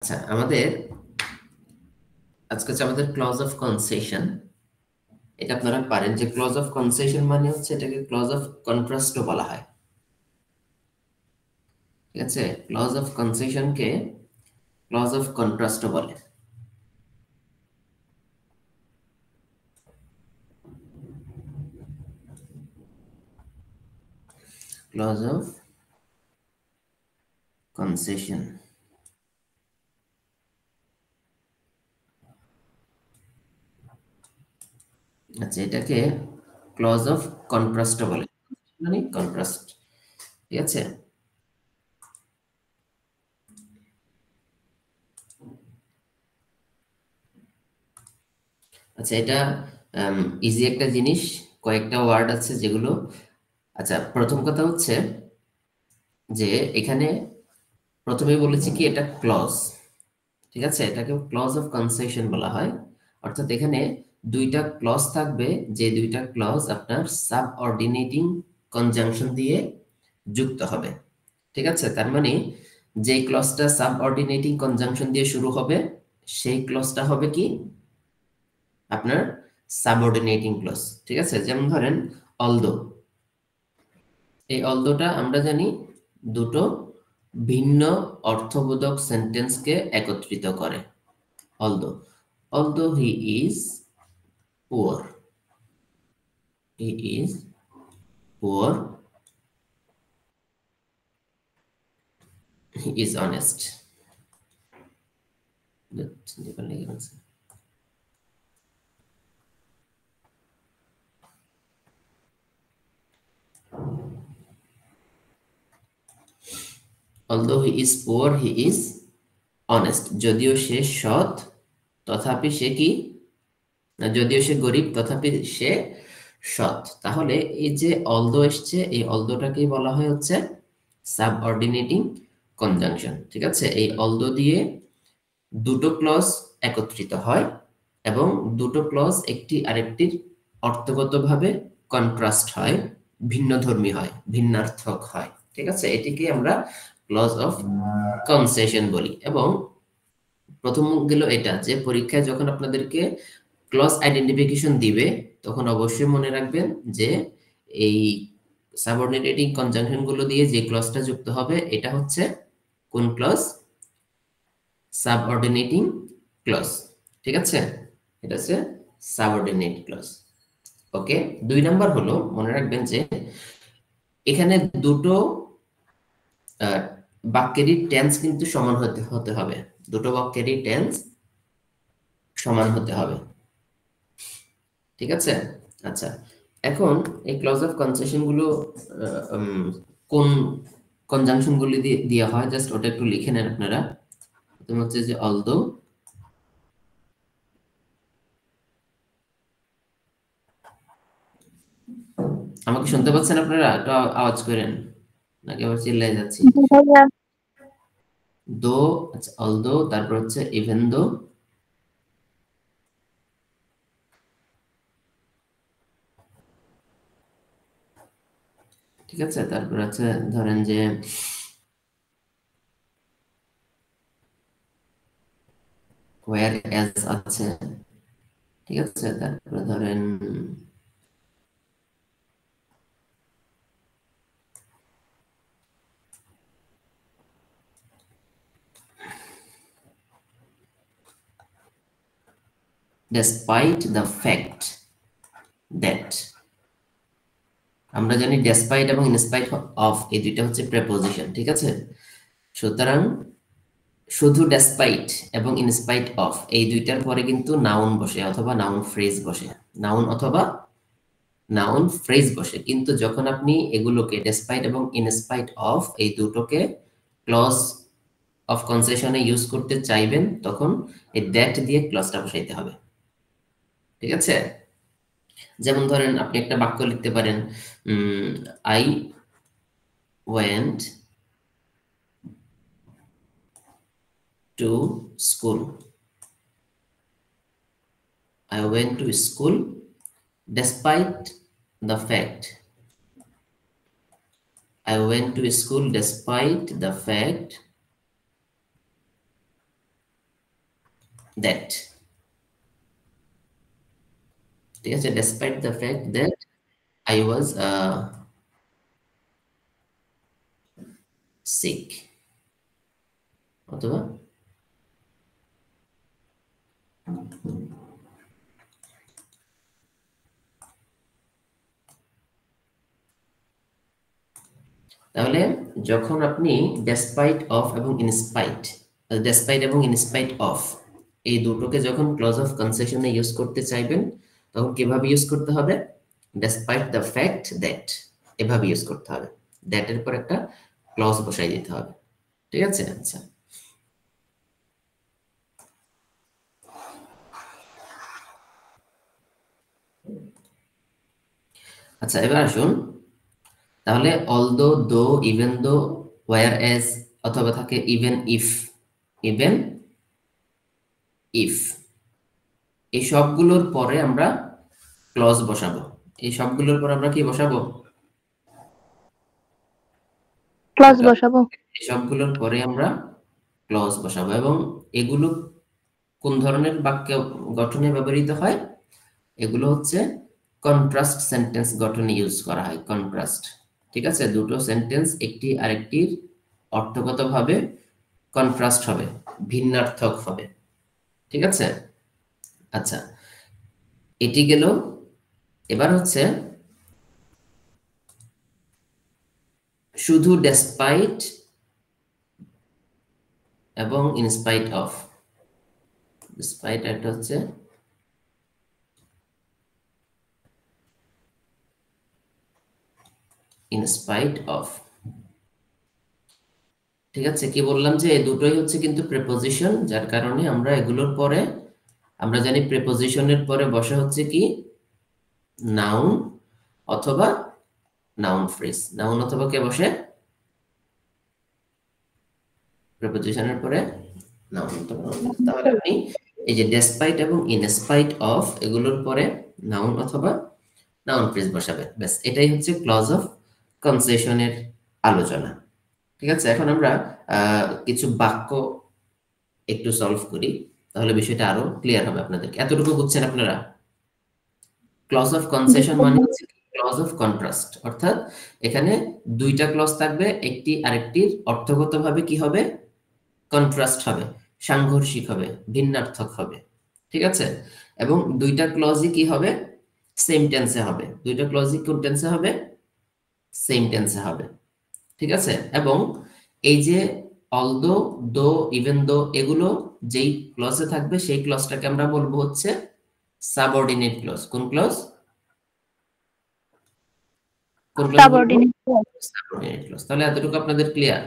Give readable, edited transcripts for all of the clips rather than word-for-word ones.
আচ্ছা, আজকে হচ্ছে আমাদের ক্লজ অফ কনসেশন। এটা আপনারা পারেন যে ক্লজ অফ কনসেশন মানে হচ্ছে এটাকে ক্লজ অফ কন্ট্রাস্টও বলা হয়। ঠিক আছে, ক্লজ অফ কনসেশনকে ক্লজ অফ কন্ট্রাস্টও বলে। ক্লজ অফ কনসেশন, আচ্ছা এটাকে ক্লজ অফ কন্ট্রাস্টও বলে, মানে কন্ট্রাস্ট। ঠিক আছে, আচ্ছা এটা ইজি একটা জিনিস, কয়েকটা ওয়ার্ড আছে যেগুলো। আচ্ছা, প্রথম কথা হচ্ছে যে এখানে প্রথমেই বলেছি কি এটা ক্লজ। ঠিক আছে, এটাকে ক্লজ অফ কনসেশন বলা হয়। অর্থাৎ এখানে দুইটা ক্লজ থাকবে, যে দুইটা ক্লজ আপনার সাবঅর্ডিনেটিং কনজাংশন দিয়ে যুক্ত হবে। ঠিক আছে, তার মানে যে ক্লজটা সাবঅর্ডিনেটিং কনজাংশন দিয়ে শুরু হবে সেই ক্লজটা হবে কি আপনার সাবঅর্ডিনেটিং ক্লজ। ঠিক আছে, যেমন ধরেন অলদো, এই অলদোটা আমরা জানি দুটো ভিন্ন অর্থবোধক সেন্টেন্সকে একত্রিত করে। although he is poor, he is poor, he is honest. although he is poor, he is honest, যদিও সে সৎ তথাপি সে কি, না যদিও সে গরিব তথাপি সে সৎ। তাহলে এই যে অলদো এসছে, এই অলদোটাকেই বলা হয় হচ্ছে সাবঅর্ডিনেটিং কনজাংশন। ঠিক আছে, এই অলদো দিয়ে দুটো ক্লজ একত্রিত হয় এবং দুটো ক্লজ একটি আরেকটির অর্থগতভাবে কন্ট্রাস্ট হয়, ভিন্নধর্মী হয়, ভিন্নার্থক হয়। ঠিক আছে, এটিকে আমরা ক্লজ অফ কনসেশন বলি। এবং প্রথম গেল এটা যে পরীক্ষায় যখন আপনাদেরকে ক্লজ আইডেন্টিফিকেশন দিবে তখন অবশ্যই মনে রাখবেন যে এই সাবঅর্ডিনেটিং কনজাংশন গুলো দিয়ে যে ক্লজটা যুক্ত হবে এটা হচ্ছে কোন ক্লজ, সাবঅর্ডিনেটিং ক্লজ। ঠিক আছে, এটা হচ্ছে সাবঅর্ডিনেট ক্লজ। ওকে, 2 নাম্বার হলো মনে রাখবেন যে এখানে দুটো বাক্যেরই টেন্স কিন্তু সমান হতে হতে হবে, দুটো বাক্যেরই টেন্স সমান হতে হবে। ঠিক আছে, আচ্ছা এখন এই ক্লজ অফ কনসেশন গুলো কোন কনজাংশন গুলি দিয়ে দেওয়া হয় জাস্ট ওটা একটু লিখে নেন আপনারা। প্রথম হচ্ছে যে অলদো, আমাকে শুনতে পাচ্ছেন আপনারা? একটু আওয়াজ করেন, নাকি আবার চিল্লাই যাচ্ছি? দো, আচ্ছা অলদো, তারপর হচ্ছে ইভেন দো, ঠিক আছে, তারপর আছে ধরেন যে ওয়্যার এজ আছে। ঠিক আছে, তারপরে ধরেন despite the fact that, আমরা জানি ডেসপাইট এবং ইনস্পাইট অফ এই দুইটা হচ্ছে প্রেপোজিশন। ঠিক আছে, সুতরাং শুধু ডেসপাইট এবং ইনস্পাইট অফ এই দুইটার পরে কিন্তু নাউন বসে অথবা নাউন ফ্রেজ বসে, নাউন অথবা নাউন ফ্রেজ বসে। কিন্তু যখন আপনি এগুলোকে ডেসপাইট এবং ইনস্পাইট অফ এই দুটোকে ক্লজ অফ কনসেশনে ইউজ করতে চাইবেন তখন এই দ্যাট দিয়ে ক্লজটা বসাইতে হবে। ঠিক আছে, যেমন ধরেন আপনি একটা বাক্য লিখতে পারেন I went to school, I went to school despite the fact, I went to school despite the fact that, ঠিক আছে, despite the fact that I was sick, অথবা তাহলে যখন আপনি ডেসপাইট অফ এবং ইনস্পাইট, ডেসপাইট এবং ইনস্পাইট অফ এই দুটোকে যখন ক্লজ অফ কনসেশনে ইউজ করতে চাইবেন, তখন কিভাবে ইউজ করতে হবে? ডেসপাইট দ্য ফ্যাক্ট দ্যাট, এভাবে ইউজ করতে হবে। দ্যাট এর পর একটা ক্লজ বসাই দিতে হবে, ঠিক আছে? আচ্ছা আচ্ছা, এবার আসুন তাহলে অলদো, দো, ইভেন দো, ওয়্যার এজ, অথবা থাকে ইভেন ইফ, ইভেন ইফ, এই সবগুলোর পরে আমরা ক্লজ বসাবো। এই সবগুলোর পর আমরা কি বসাবো? ক্লজ বসাবো। এই সবগুলোর পরে আমরা ক্লজ বসাবো, এবং এগুলো কোন ধরনের বাক্য গঠনে ব্যবহৃত হয়? এগুলো হচ্ছে কন্ট্রাস্ট সেন্টেন্স গঠনে ইউজ করা হয়। কন্ট্রাস্ট, ঠিক আছে, দুটো সেন্টেন্স একটি আরেকটির অর্থগতভাবে কন্ট্রাস্ট হবে, ভিন্নার্থক হবে, ঠিক আছে? আচ্ছা, এটি গেল। এবার হচ্ছে শুধু ডেসপাইট এবং ইনস্পাইট অফ, ডেসপাইট একটা হচ্ছে ইনস্পাইট অফ, ঠিক আছে? কি বললাম যে এই দুটোই হচ্ছে কিন্তু প্রেপোজিশন, যার কারণে আমরা এগুলোর পরে, আমরা জানি প্রেপোজিশনের পরে বসে হচ্ছে কি নাউন অথবা নাউন ফ্রেজ। নাউন অথবা কে বসে? প্রেপোজিশনের পরে নাউন অথবা নাউন ফ্রেজ। তাহলে আপনি এই যে ডেসপাইট এবং ইনস্পাইট অফ এগুলোর পরে নাউন অথবা নাউন ফ্রেজ বসাবেন, ব্যাস এটাই হচ্ছে ক্লজ অফ কনসেশনের আলোচনা, ঠিক আছে? এখন আমরা কিছু বাক্য একটু সলভ করি, তাহলে বিষয়টা আরো ক্লিয়ার হবে আপনাদের। এতটুকু বুঝছেন আপনারা? ক্লজ অফ কনসেশন মানে হচ্ছে ক্লজ অফ কন্ট্রাস্ট, অর্থাৎ এখানে দুইটা ক্লজ থাকবে, একটি আরেকটির অর্থগতভাবে কি হবে? কন্ট্রাস্ট হবে, সাংঘর্ষিক হবে, ভিন্নার্থক হবে, ঠিক আছে? এবং দুইটা ক্লজই কি হবে? সেম টেন্সে হবে। দুইটা ক্লজই কোন টেন্সে হবে? সেম টেন্সে হবে, ঠিক আছে? এবং এই যে অলদো, দো, ইভেন দো, এগুলো যেই ক্লজে থাকবে সেই ক্লজটাকে আমরা বলবো হচ্ছে সাবঅর্ডিনেট ক্লজ। কোন ক্লজ? কোন ক্লজ বলবো? Subordinate clause. তাহলে এতটুকু আপনাদের ক্লিয়ার?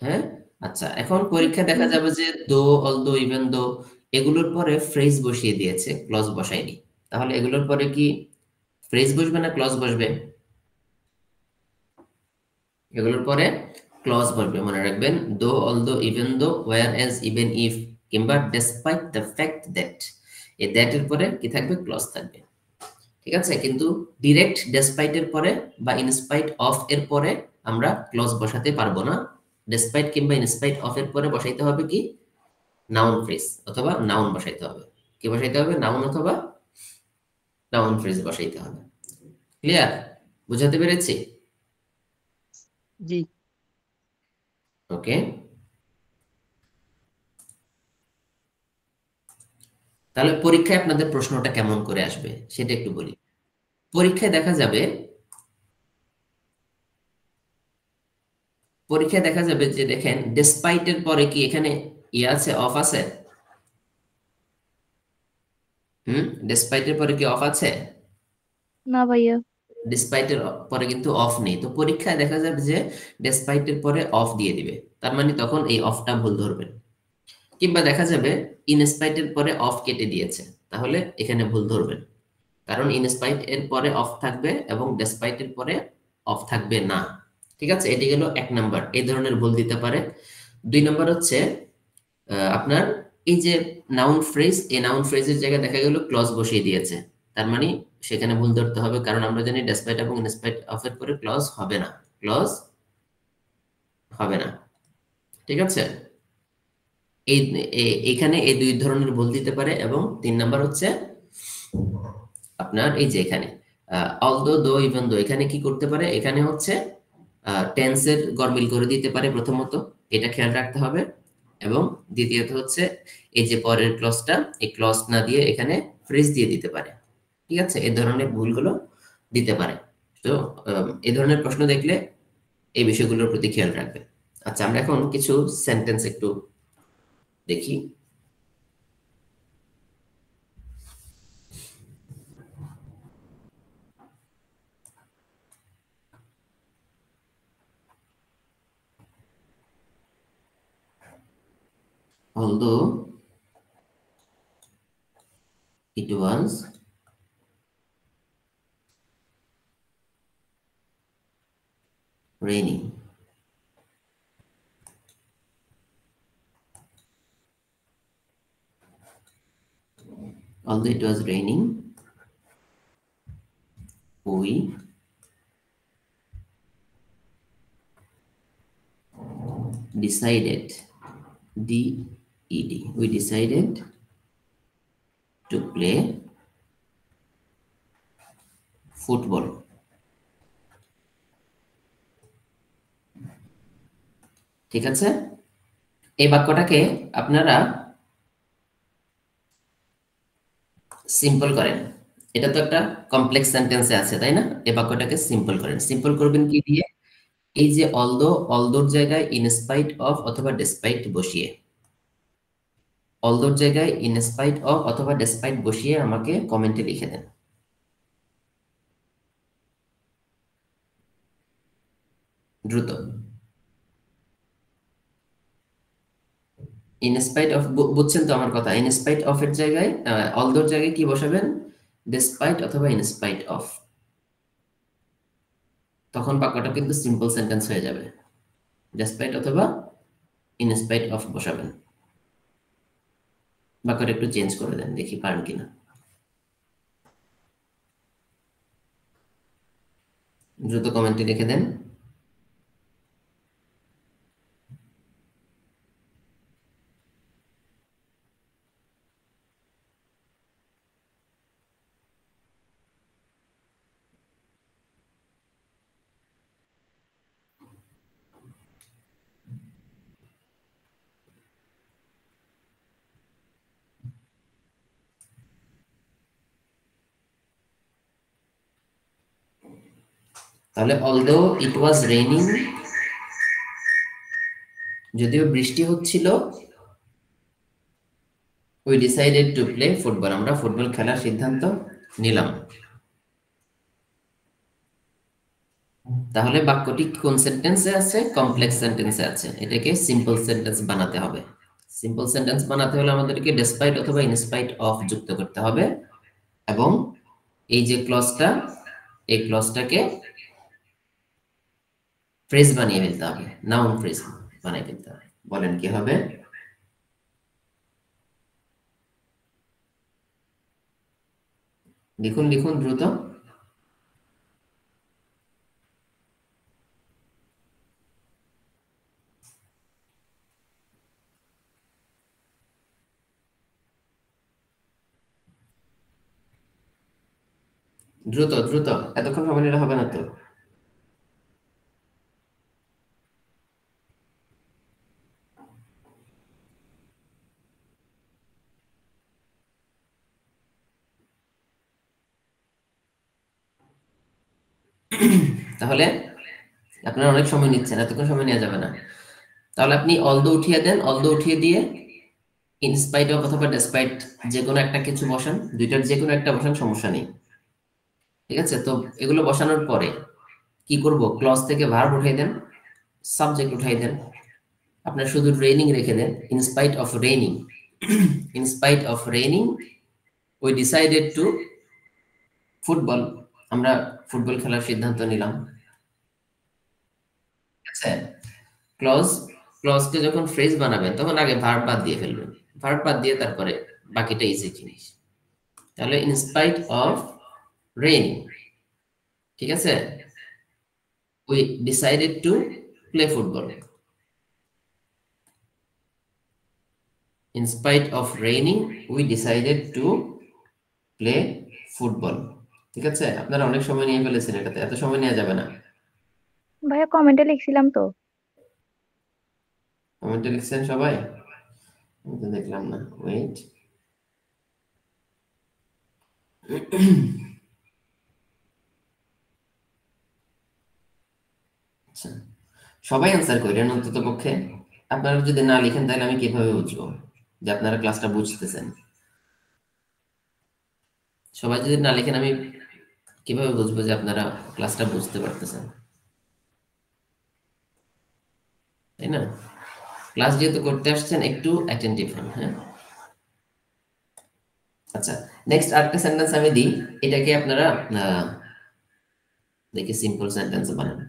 হ্যাঁ, আচ্ছা, এখন পরীক্ষা দেখা যাবে যে দো, অলদো, ইভেন দো এগুলোর পরে ফ্রেজ বসিয়ে দিয়েছে, ক্লজ বসায়নি। তাহলে এগুলোর পরে কি ফ্রেজ বসবে না ক্লজ বসবে? এগুলোর পরে ক্লজ বসবে, মনে রাখবেন। Though, although, even though, whereas, even if, কিংবা ডেসপাইট দ্য ফ্যাক্ট দ্যাট, এই দ্যাট এর পরে কি থাকবে? ক্লজ থাকবে, ঠিক আছে? কিন্তু ডিরেক্ট ডেসপাইট এর পরে বা ইনস্পাইট অফ এর পরে আমরা ক্লজ বসাতে পারবো না। ডেসপাইট কিংবা ইনস্পাইট অফ এর পরে বসাইতে হবে কি? নাউন ফ্রেজ অথবা নাউন বসাইতে হবে। কি বসাইতে হবে? নাউন অথবা নাউন ফ্রেজ বসাইতে হবে। ক্লিয়ার? বুঝাতে পেরেছি? জি। ওকে, তাহলে পরীক্ষায় আপনাদের প্রশ্নটা কেমন করে আসবে সেটা একটু বলি। পরীক্ষায় দেখা যাবে, পরীক্ষায় দেখা যাবে যে দেখেন ডেসপাইট এর পরে কি এখানে ইয়ে আছে? অফ আছে? ডেসপাইট এর পরে কি অফ আছে? না ভাইয়া। ডেসপাইট এর পরে কিন্তু অফ নেই। তো পরীক্ষায় দেখা যাবে যে ডেসপাইট এর পরে অফ দিয়ে দিবে, তার মানে তখন এই অফটা ভুল ধরবেন। কিংবা দেখা যাবে ইনস্পাইট এর পরে অফ কেটে দিয়েছে, তাহলে এখানে ভুল ধরবেন, কারণ ইনস্পাইট এর পরে অফ থাকবে এবং ডেসপাইট এর পরে অফ থাকবে না, ঠিক আছে? এটি গেল এক নাম্বার, এই ধরনের ভুল দিতে পারে। দুই নাম্বার হচ্ছে আপনার এই যে নাউন ফ্রেজ, এই নাউন ফ্রেজের জায়গায় দেখা গেল ক্লজ বসিয়ে দিয়েছে, তার মানে সেখানে ভুল ধরতে হবে, কারণ আমরা জানি ডেসপাইট এবং ইনস্পাইট অফ এর পরে ক্লজ হবে না, ক্লজ হবে না, ঠিক আছে? এখানে এই দুই ধরনের ভুল দিতে পারে। এবং 3 নাম্বার হচ্ছে আপনার এই যে এখানে অলদো, দো, ইভেন দো, এখানে কি করতে পারে, এখানে হচ্ছে টেন্সের গরমিল করে দিতে পারে প্রথমত, এটা খেয়াল রাখতে হবে। এবং দ্বিতীয়ত হচ্ছে এই যে পরের ক্লজটা, এই ক্লজ না দিয়ে এখানে ফ্রেজ দিয়ে দিতে পারে। ঠিক আছে, এই ধরনের ভুলগুলো দিতে পারে। তো এই ধরনের প্রশ্ন দেখলে এই বিষয়গুলোর প্রতি খেয়াল রাখবে। আচ্ছা, আমরা এখন কিছু সেন্টেন্স একটু দেখি। Although it was raining. Although it was raining, we decided, D-E-D, we decided to play football. ঠিক আছে, এই বাক্যটাকে আপনারা সিম্পল করেন। এটা তো একটা কমপ্লেক্স সেন্টেন্সে আছে, তাই না? এই বাক্যটাকে সিম্পল করেন। সিম্পল করবেন কি দিয়ে? এই যে অলদো, অলদোর জায়গায় ইনস্পাইট অফ অথবা ডেসপাইট বসিয়ে, অলদোর জায়গায় ইনস্পাইট অফ অথবা ডেসপাইট বসিয়ে আমাকে কমেন্টে লিখে দেন দ্রুত। ইনস্পাইট অফ, বুঝছেন তো আমার কথা? ইনস্পাইট অফ এর জায়গায়, অলদোর জায়গায় কি বসাবেন? ডেসপাইট অথবা ইনস্পাইট অফ। তখন বাক্যটা কিন্তু সিম্পল সেন্টেন্স হয়ে যাবে। ডেসপাইট অথবা ইনস্পাইট অফ বসাবেন। বাক্যটা একটু চেঞ্জ করে দেন, দেখি পারেন কিনা। দ্রুত কমেন্টে লিখে দেন। তাহলে অলদো ইট ওয়াজ রেইনিং, যদিও বৃষ্টি হচ্ছিল, we decided to play football, আমরা ফুটবল খেলার সিদ্ধান্ত নিলাম। তাহলে বাক্যটি কোন সেন্টেন্সে আছে? কমপ্লেক্স সেন্টেন্সে আছে। এটাকে সিম্পল সেন্টেন্স বানাতে হবে। সিম্পল সেন্টেন্স বানাতে হলে আমাদেরকে ডেসপাইট অথবা ইনস্পাইট অফ যুক্ত করতে হবে। এবং এই যে ক্লজটা, এই ক্লজটাকে ফ্রেজ বানিয়ে ফেলতে হবে, নাউন ফ্রেজ বানিয়ে ফেলতে হবে। বলেন কি হবে? লিখুন লিখুন দ্রুত। দ্রুত দ্রুত, এতক্ষণ সময় নিলে হবে না তো। তাহলে আপনারা অনেক সময় নিচ্ছেন, এতক্ষণ সময় নেওয়া যাবে না। তাহলে আপনি অলদো উঠিয়ে দেন, অলদো উঠিয়ে দিয়ে ইনস্পাইট অফ অথবা ডেসপাইট যে কোনো একটা কিছু বসান, দুইটার যে কোনো একটা বসান, সমস্যা নেই। ঠিক আছে, তো এগুলো বসানোর পরে কি করব? ক্লজ থেকে ভার্ব উঠাই দেন, সাবজেক্ট উঠাই দেন, আপনার শুধু রেইনিং রেখে দেন। In spite of raining, in spite of raining we decided to football, আমরা ফুটবল খেলার সিদ্ধান্ত নিলাম। ঠিক আছে, ক্লজ, ক্লজকে যখন ফ্রেজ বানাবেন তখন আগে ভার্ব বাদ দিয়ে ফেলবেন, ভার্ব বাদ দিয়ে তারপরে বাকিটা ইজি জিনিস। তাহলে ইনস্পাইট অফ রেইন, ঠিক আছে, we decided to play football. In spite of raining we decided to play football. ঠিক আছে, আপনারা অনেক সময় নিয়ে ফেলেছেন, এটাতে এত সময় নেওয়া যাবে না। ভাইয়া কমেন্টে লিখছিলাম তো। কমেন্টে লিখছেন সবাই? আমি তো দেখলাম না, ওয়েট। আচ্ছা, সবাই অ্যান্সার করেন অন্তত পক্ষে। আপনারা যদি না লিখেন তাহলে আমি কিভাবে বুঝবো যে আপনারা ক্লাসটা বুঝতেছেন? সবাই যদি না লিখেন আমি কিভাবে বুঝবো যে আপনারা ক্লাসটা বুঝতে পারতেছেন? তাই না? ক্লাস যেহেতু করতে আসছেন একটু অ্যাটেন্টিভ হন, হ্যাঁ? আচ্ছা, নেক্সট আরেকটা সেন্টেন্স আমি দিই, এটাকে আপনারা দেখি সিম্পল সেন্টেন্স বানান।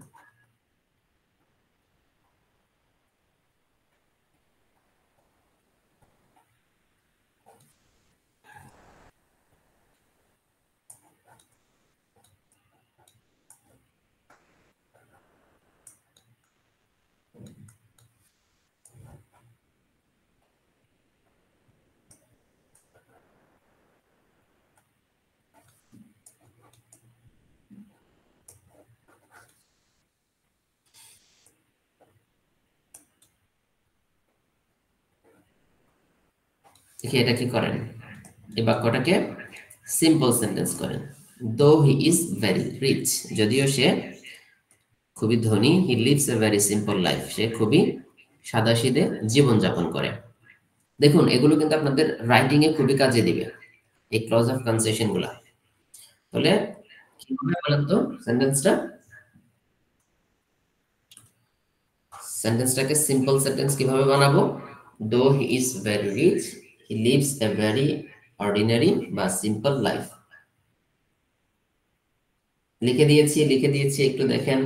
দেখি এটা কি করেন, এই বাক্যটাকে সিম্পল সেন্টেন্স করেন। দো হি ইজ ভেরি রিচ, যদিও সে খুবই ধনী, he lives a very simple life, সে খুবই সাদাসিধে জীবন যাপন করে। দেখুন এগুলো কিন্তু আপনাদের রাইটিং এ খুবই কাজে দিবে, এই ক্লজ অফ কনসেশন গুলা। তাহলে কিভাবে বলেন তো সেন্টেন্সটা? সেন্টেন্সটাকে সিম্পল সেন্টেন্স কিভাবে বানাবো? Though he is very rich, he lives a very ordinary বা সিম্পল লাইফ। লিখে দিয়েছি, একটু দেখেন।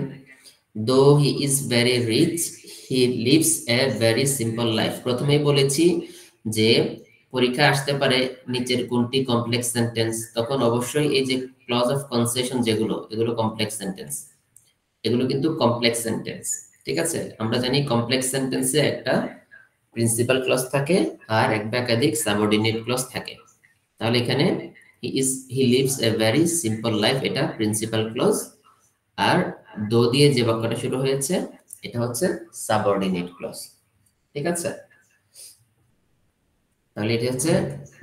Though he is very rich, he lives a very simple life. প্রথমেই বলেছি যে পরীক্ষা আসতে পারে নিচের কোনটি কমপ্লেক্স সেন্টেন্স, তখন অবশ্যই এই যে ক্লজ অফ কনসেশন যেগুলো, এগুলো কমপ্লেক্স সেন্টেন্স, এগুলো কিন্তু কমপ্লেক্স সেন্টেন্স। ঠিক আছে, আমরা জানি কমপ্লেক্স সেন্টেন্সে একটা প্রিন্সিপাল ক্লজ থাকে আর একটা একাধিক সাবঅর্ডিনেট ক্লজ থাকে। তাহলে এখানে হি lives a very simple life, এটা প্রিন্সিপাল ক্লজ। আর দো দিয়ে যে বাক্যটা শুরু হয়েছে এটা হচ্ছে সাবঅর্ডিনেট ক্লজ। ঠিক আছে, তাহলে এটা হচ্ছে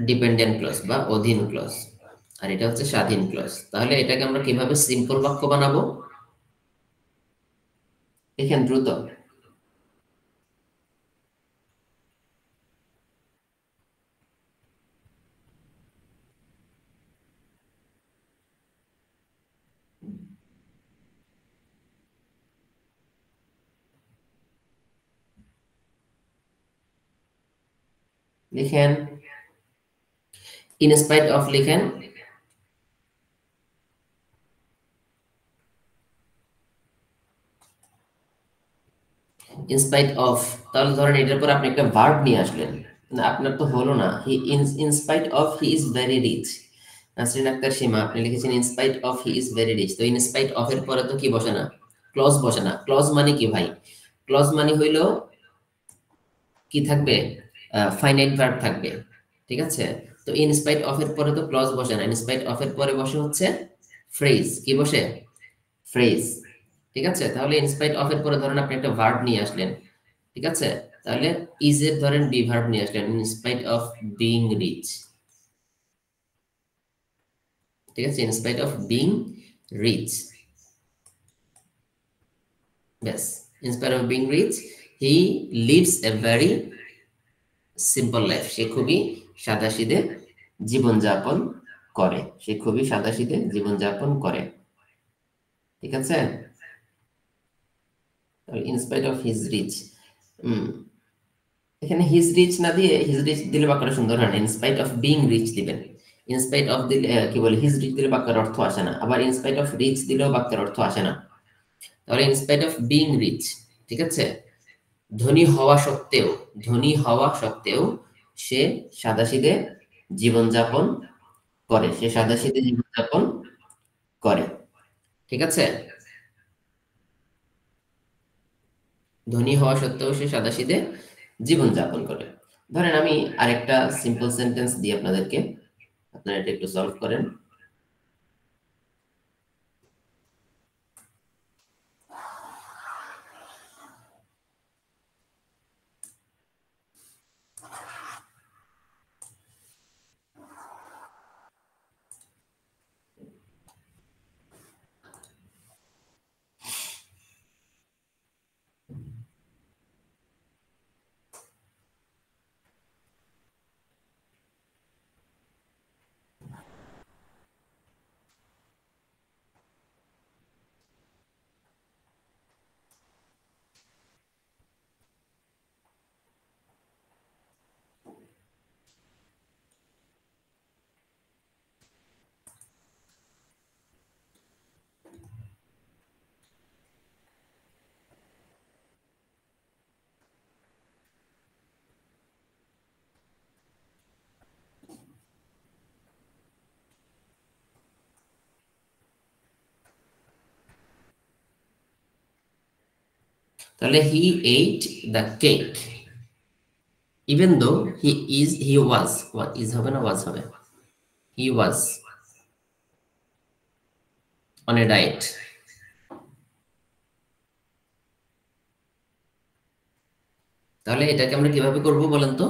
ডিপেন্ডেন্ট ক্লজ বা অধীন ক্লজ, আর এটা হচ্ছে স্বাধীন ক্লজ। তাহলে এটাকে আমরা কিভাবে সিম্পল বাক্য বানাবো? দেখেন দ্রুত। লিখেন ইন স্পাইট অফ, লিখেন ইনস্পাইট অফ। তাহলে ধরেন এটার পর আপনি একটা ভার্ব নিয়ে আসলেন, না আপনার তো হলো না। He in spite of he is very rich. Nasrin Akhtar Sima, আপনি লিখেছেন in spite of he is very rich. তো ইনস্পাইট অফ এর পরে তো কি বসে না? ক্লজ বসে না। ক্লজ মানে কি ভাই? ক্লজ মানে হইলো কি থাকবে? ফাইনাইট ভার্ব থাকবে। ঠিক আছে, তো ইনস্পাইট অফ এর পরে তো ক্লজ বসে না, ইনস্পাইট অফ এর পরে বসে হচ্ছে ফ্রেজ। কি বসে? ফ্রেজ। ঠিক আছে, তাহলে ইনস্পাইট অফ এর পরে ধরেন আপনি একটা ভার্ব নিয়ে আসলেন। ঠিক আছে, তাহলে ইজ এর ধরেন বি ভার্ব নিয়ে আসলেন, in spite of being rich. ঠিক আছে, in spite of being rich, ব্যাস। In spite of being rich he lives a very simple life, সে খুবই সাদাসিধে জীবনযাপন করে, সে খুবই সাদাসিধে জীবনযাপন করে। ঠিক আছে, in spite of his rich, এখানে হিজ রিচ না দিয়ে হিজ রিচ দিলে বাক্যটা সুন্দর হয় না, ইনস্পাইট অফ বিং রিচ দিবেন। ইনস্পাইট অফ দিলে কি বলে, হিজ রিচ দিলে বাক্যের অর্থ আসে না, আবার ইনস্পাইট অফ রিচ দিলেও বাক্যের অর্থ আসে না। তাহলে ইনস্পাইট অফ বিং রিচ, ঠিক আছে, ধনী হওয়া সত্ত্বেও, ধনী হওয়া সত্ত্বেও সে সাদাসিধে জীবনযাপন করে, সে সাদাসিধে জীবনযাপন করে। ঠিক আছে, ধনী হওয়া সত্ত্বেও সে সাদাসিধে জীবনযাপন করে। ধরেন আমি আরেকটা সিম্পল সেন্টেন্স দিই আপনাদেরকে, আপনারা এটা একটু সলভ করেন। তাহলে he ate the cake even though he was, is হবে না ওয়াজ হবে, হি ওয়াজ অন এ ডায়েট। তাহলে এটাকে আমরা কিভাবে করব বলেন তো?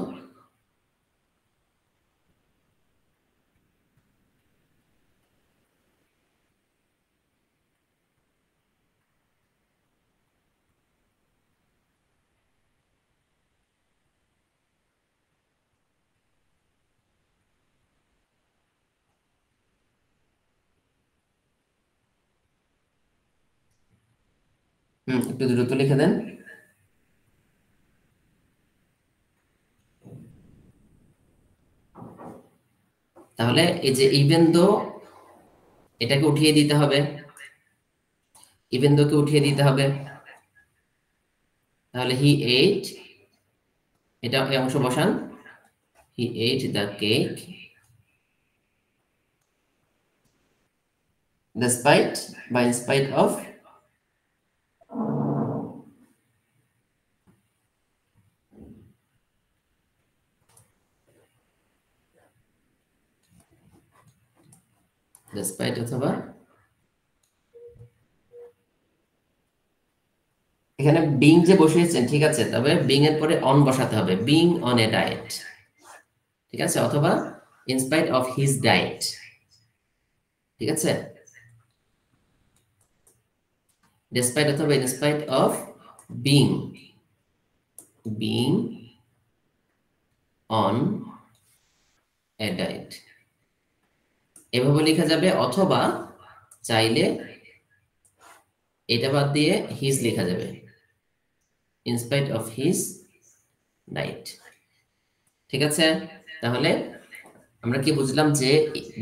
একটু দ্রুত লিখে দেন। তাহলে এই যে ইভেন দো, এটাকে উঠিয়ে দিতে হবে, ইভেন দোকে উঠিয়ে দিতে হবে। তাহলে হি এইট, এটা এই অংশ বসান, হি এইট দ্য কেক despite বা in spite of despite অথবা এখানে বিং যে বসিয়েছেন ঠিক আছে, তবে বিং এর পরে অন বসাতে হবে, বিং অন এ ডায়েট, ঠিক আছে, অথবা in spite of his diet, ঠিক আছে, despite অথবা in spite of being on a diet এভাবে লেখা যাবে, অথবা চাইলে এটা বাদ দিয়ে হিজ লেখা যাবে, in spite of his diet, ঠিক আছে। তাহলে আমরা কি বুঝলাম যে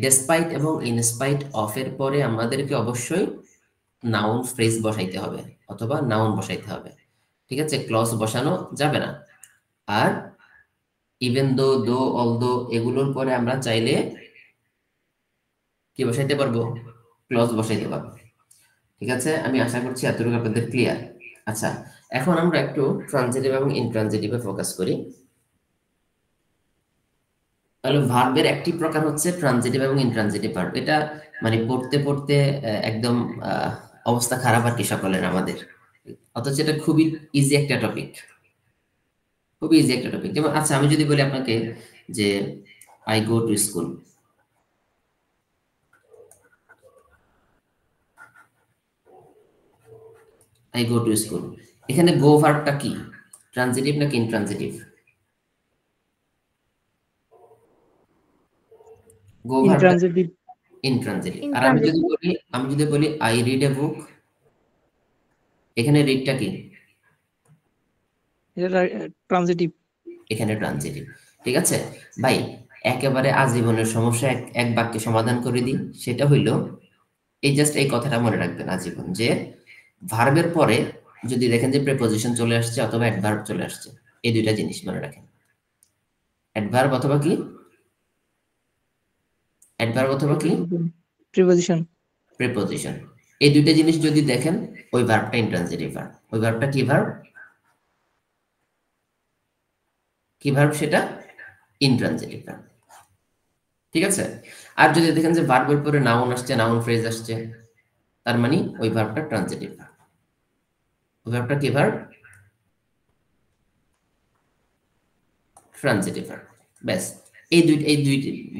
ডেসপাইট এবং ইনস্পাইট অফ এর পরে আমাদেরকে অবশ্যই নাউন ফ্রেজ বসাইতে হবে অথবা নাউন বসাইতে হবে, ঠিক আছে, ক্লজ বসানো যাবে না। আর ইভেন দো, দো, অলদো এগুলোর পরে আমরা চাইলে কি বসাইতে পারবো? ক্লজ বসাইতে পারবো, ঠিক আছে। আমি আশা করছি এতটুকু আপনাদের ক্লিয়ার। আচ্ছা, এখন আমরা একটু ট্রানজিটিভ এবং ইনট্রানজিটিভে ফোকাস করি। তাহলে ভার্বের একটি প্রকার হচ্ছে ট্রানজিটিভ এবং ইনট্রানজিটিভ ভার্ব। এটা মানে পড়তে পড়তে একদম অবস্থা খারাপ আর কি সকলের আমাদের, অথচ এটা খুবই ইজি একটা টপিক, খুবই ইজি একটা টপিক। যেমন আচ্ছা, আমি যদি বলি আপনাকে যে I go to school, I go to school, এখানে গো ভার্বটা কি, ট্রানজিটিভ নাকি ইনট্রানজিটিভ? গো ভার্বটা ইন্ট্রানজিটিভ। ইনট্রানজিটিভ। আর ইনট্রানজিটিভ। আমি যদি বলি আই রিড এ বুক, এখানে রিডটা কি? এটা ট্রানজিটিভ। এখানে ট্রানজিটিভ, ঠিক আছে ভাই। একেবারে আজীবনের সমস্যা এক বাক্যে সমাধান করে দিই, সেটা হইল এই জাস্ট এই কথাটা মনে রাখবেন আজীবন, যে ভার্বের পরে যদি দেখেন যে প্রিপোজিশন চলে আসছে অথবা অ্যাডভার্ব চলে আসছে, এই দুইটা জিনিস মনে রাখেন, অ্যাডভার্ব অথবা কি, অ্যাডভার্ব অথবা কি প্রিপোজিশন। প্রিপোজিশন, এই দুইটা জিনিস যদি দেখেন, ওই ভার্বটা ইন্ট্রানজিটিভ ভার্ব। ওই ভার্বটা কি ভার্ব? কি ভার্ব সেটা? Intransitive verb. ঠিক আছে? আর যদি দেখেন যে ভার্বের পরে নাউন আসছে, নাউন ফ্রেজ আসছে, তার মানে ওই ভার্বটা ট্রানজিটিভ ভার্ব। ওই ভার্বটা কি ভার্ব? Transitive verb. ব্যাস,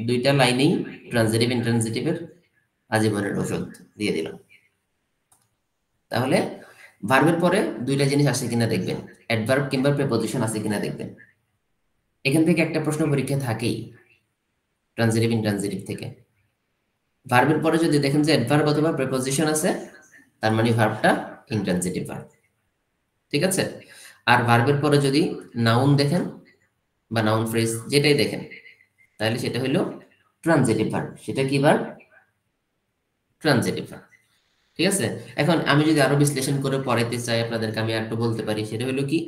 দুইটা লাইনেই ট্রানজিটিভ ইনট্রানজিটিভের আজীবনের ওষুধ দিয়ে দিলাম। তাহলে ভার্বের পরে দুইটা জিনিস আসে কিনা দেখবেন, অ্যাডভার্ব কিংবা প্রিপোজিশন আছে কিনা দেখবেন। এখান থেকে একটা প্রশ্ন পরীক্ষা থাকেই, ট্রানজিটিভ ইনট্রানজিটিভ থেকে। ভার্বের পরে যদি দেখেন যে অ্যাডভার্ব অথবা প্রিপোজিশন আছে, তার মানে ভার্বটা ইনট্রানজিটিভ ভার্ব। ঠিক আছে? আর ভার্বের পরে যদি নাউন দেখেন বা নাউন ফ্রেজ যেটাই দেখেন, তাহলে সেটা হলো ট্রানজিটিভ ভার্ব। সেটা কি ভার্ব? Transitive verb. ঠিক আছে? এখন আমি যদি আরো বিশ্লেষণ করে পড়াইতে চাই আপনাদেরকে, আমি একটু বলতে পারি, সেটা হলো কি,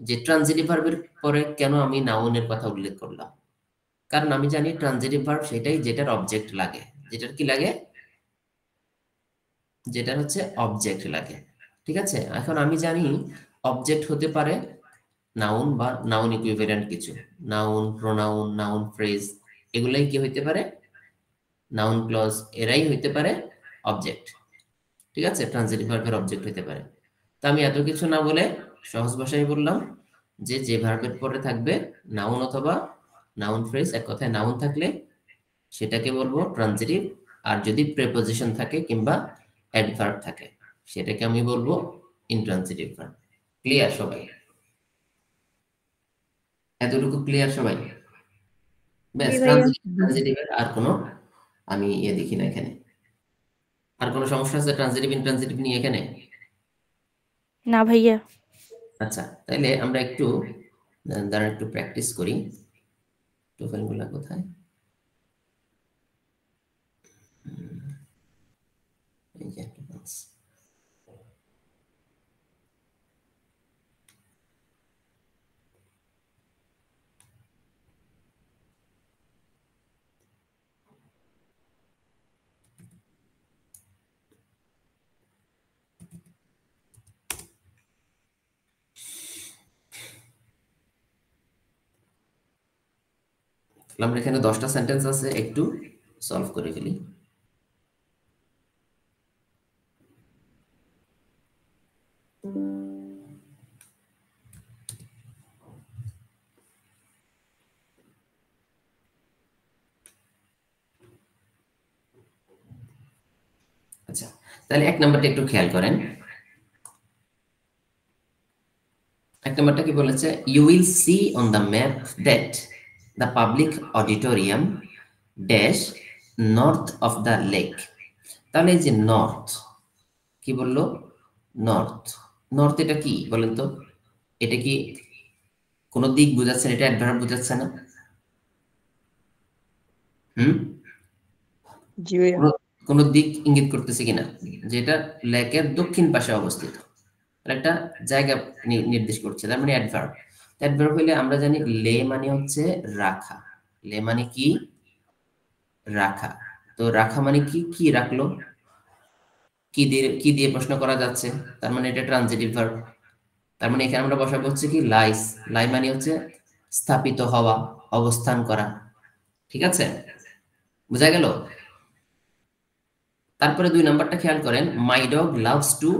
যে ট্রানজিটিভ ভার্বের পরে কেন আমি নাউনের কথা উল্লেখ করলাম। কারণ আমি জানি ট্রানজিটিভ ভার্ব সেটাই যেটার অবজেক্ট লাগে। যেটার কি লাগে? যেটার হচ্ছে অবজেক্ট লাগে। ঠিক আছে? এখন আমি জানি অবজেক্ট হতে পারে নাউন বা নাউন ইকুইভ্যালেন্ট কিছু, নাউন, প্রোনাউন, নাউন ফ্রেজ, এগুলাই কি হইতে পারে? নাউন ক্লজ, এরাই হইতে পারে অবজেক্ট। ঠিক আছে? ট্রানজিটিভ ভার্বের অবজেক্ট হইতে পারে। তো আমি এত কিছু না বলে সহজ ভাষায় বললাম যে যে ভার্বের পরে থাকবে নাউন অথবা নাউন ফ্রেজ, এক কথায় নাউন থাকলে সেটাকে বলবো ট্রানজিটিভ, আর যদি প্রেপোজিশন থাকে কিংবা অ্যাডভার্ব থাকে সেটাকে আমি বলবো ইনট্রানজিটিভ ভার্ব। ক্লিয়ার সবাই? এতটুকু ক্লিয়ার সবাই? ব্যাস, জি ভাইয়া। ট্রানজিটিভ ট্রানজিটিভের আর কোনো আমি দেখি না এখানে। আর কোনো সমস্যা আছে ট্রানজিটিভ ইনট্রানজিটিভ নিয়ে এখানে? না ভাইয়া। আচ্ছা, তাহলে আমরা একটু দাঁড়ান, একটু প্র্যাকটিস করি। টোকেনগুলো কোথায়? এই যে tokens। তাহলে আমরা এখানে 10টা সেন্টেন্স আছে, একটু সলভ করে ফেলি। আচ্ছা, তাহলে এক নাম্বারটা একটু খেয়াল করেন। এক নাম্বারটা কি বলেছে? You will see on the map that the public auditorium dash north of the lake. তাহলে এই যে নর্থ, কি বললো? নর্থ। নর্থ এটা কি বলেন তো? এটা কি কোনো দিক বোঝাচ্ছে? এটা অ্যাডভার্ব বোঝাচ্ছে না? হুম? জি ভাইয়া। কোনো কোনো দিক ইঙ্গিত করতেছে কিনা? যেটা লেকের দক্ষিণ পাশে অবস্থিত, তার একটা জায়গা নির্দেশ করছে, তার মানে অ্যাডভার্ব। অ্যাডভার্ব হইলে আমরা জানি লে মানে হচ্ছে রাখা। লে মানে কি? রাখা। তো রাখা মানে কি? কি রাখলো? কি দিয়ে প্রশ্ন করা যাচ্ছে, তার মানে এটা ট্রানজিটিভ ভার্ব। তার মানে এখানে আমরা বসাবো হচ্ছে কি লাইস। লাই মানে হচ্ছে স্থাপিত হওয়া, অবস্থান করা। ঠিক আছে? বোঝা গেল? তারপরে 2 নাম্বারটা খেয়াল করেন, my dog loves to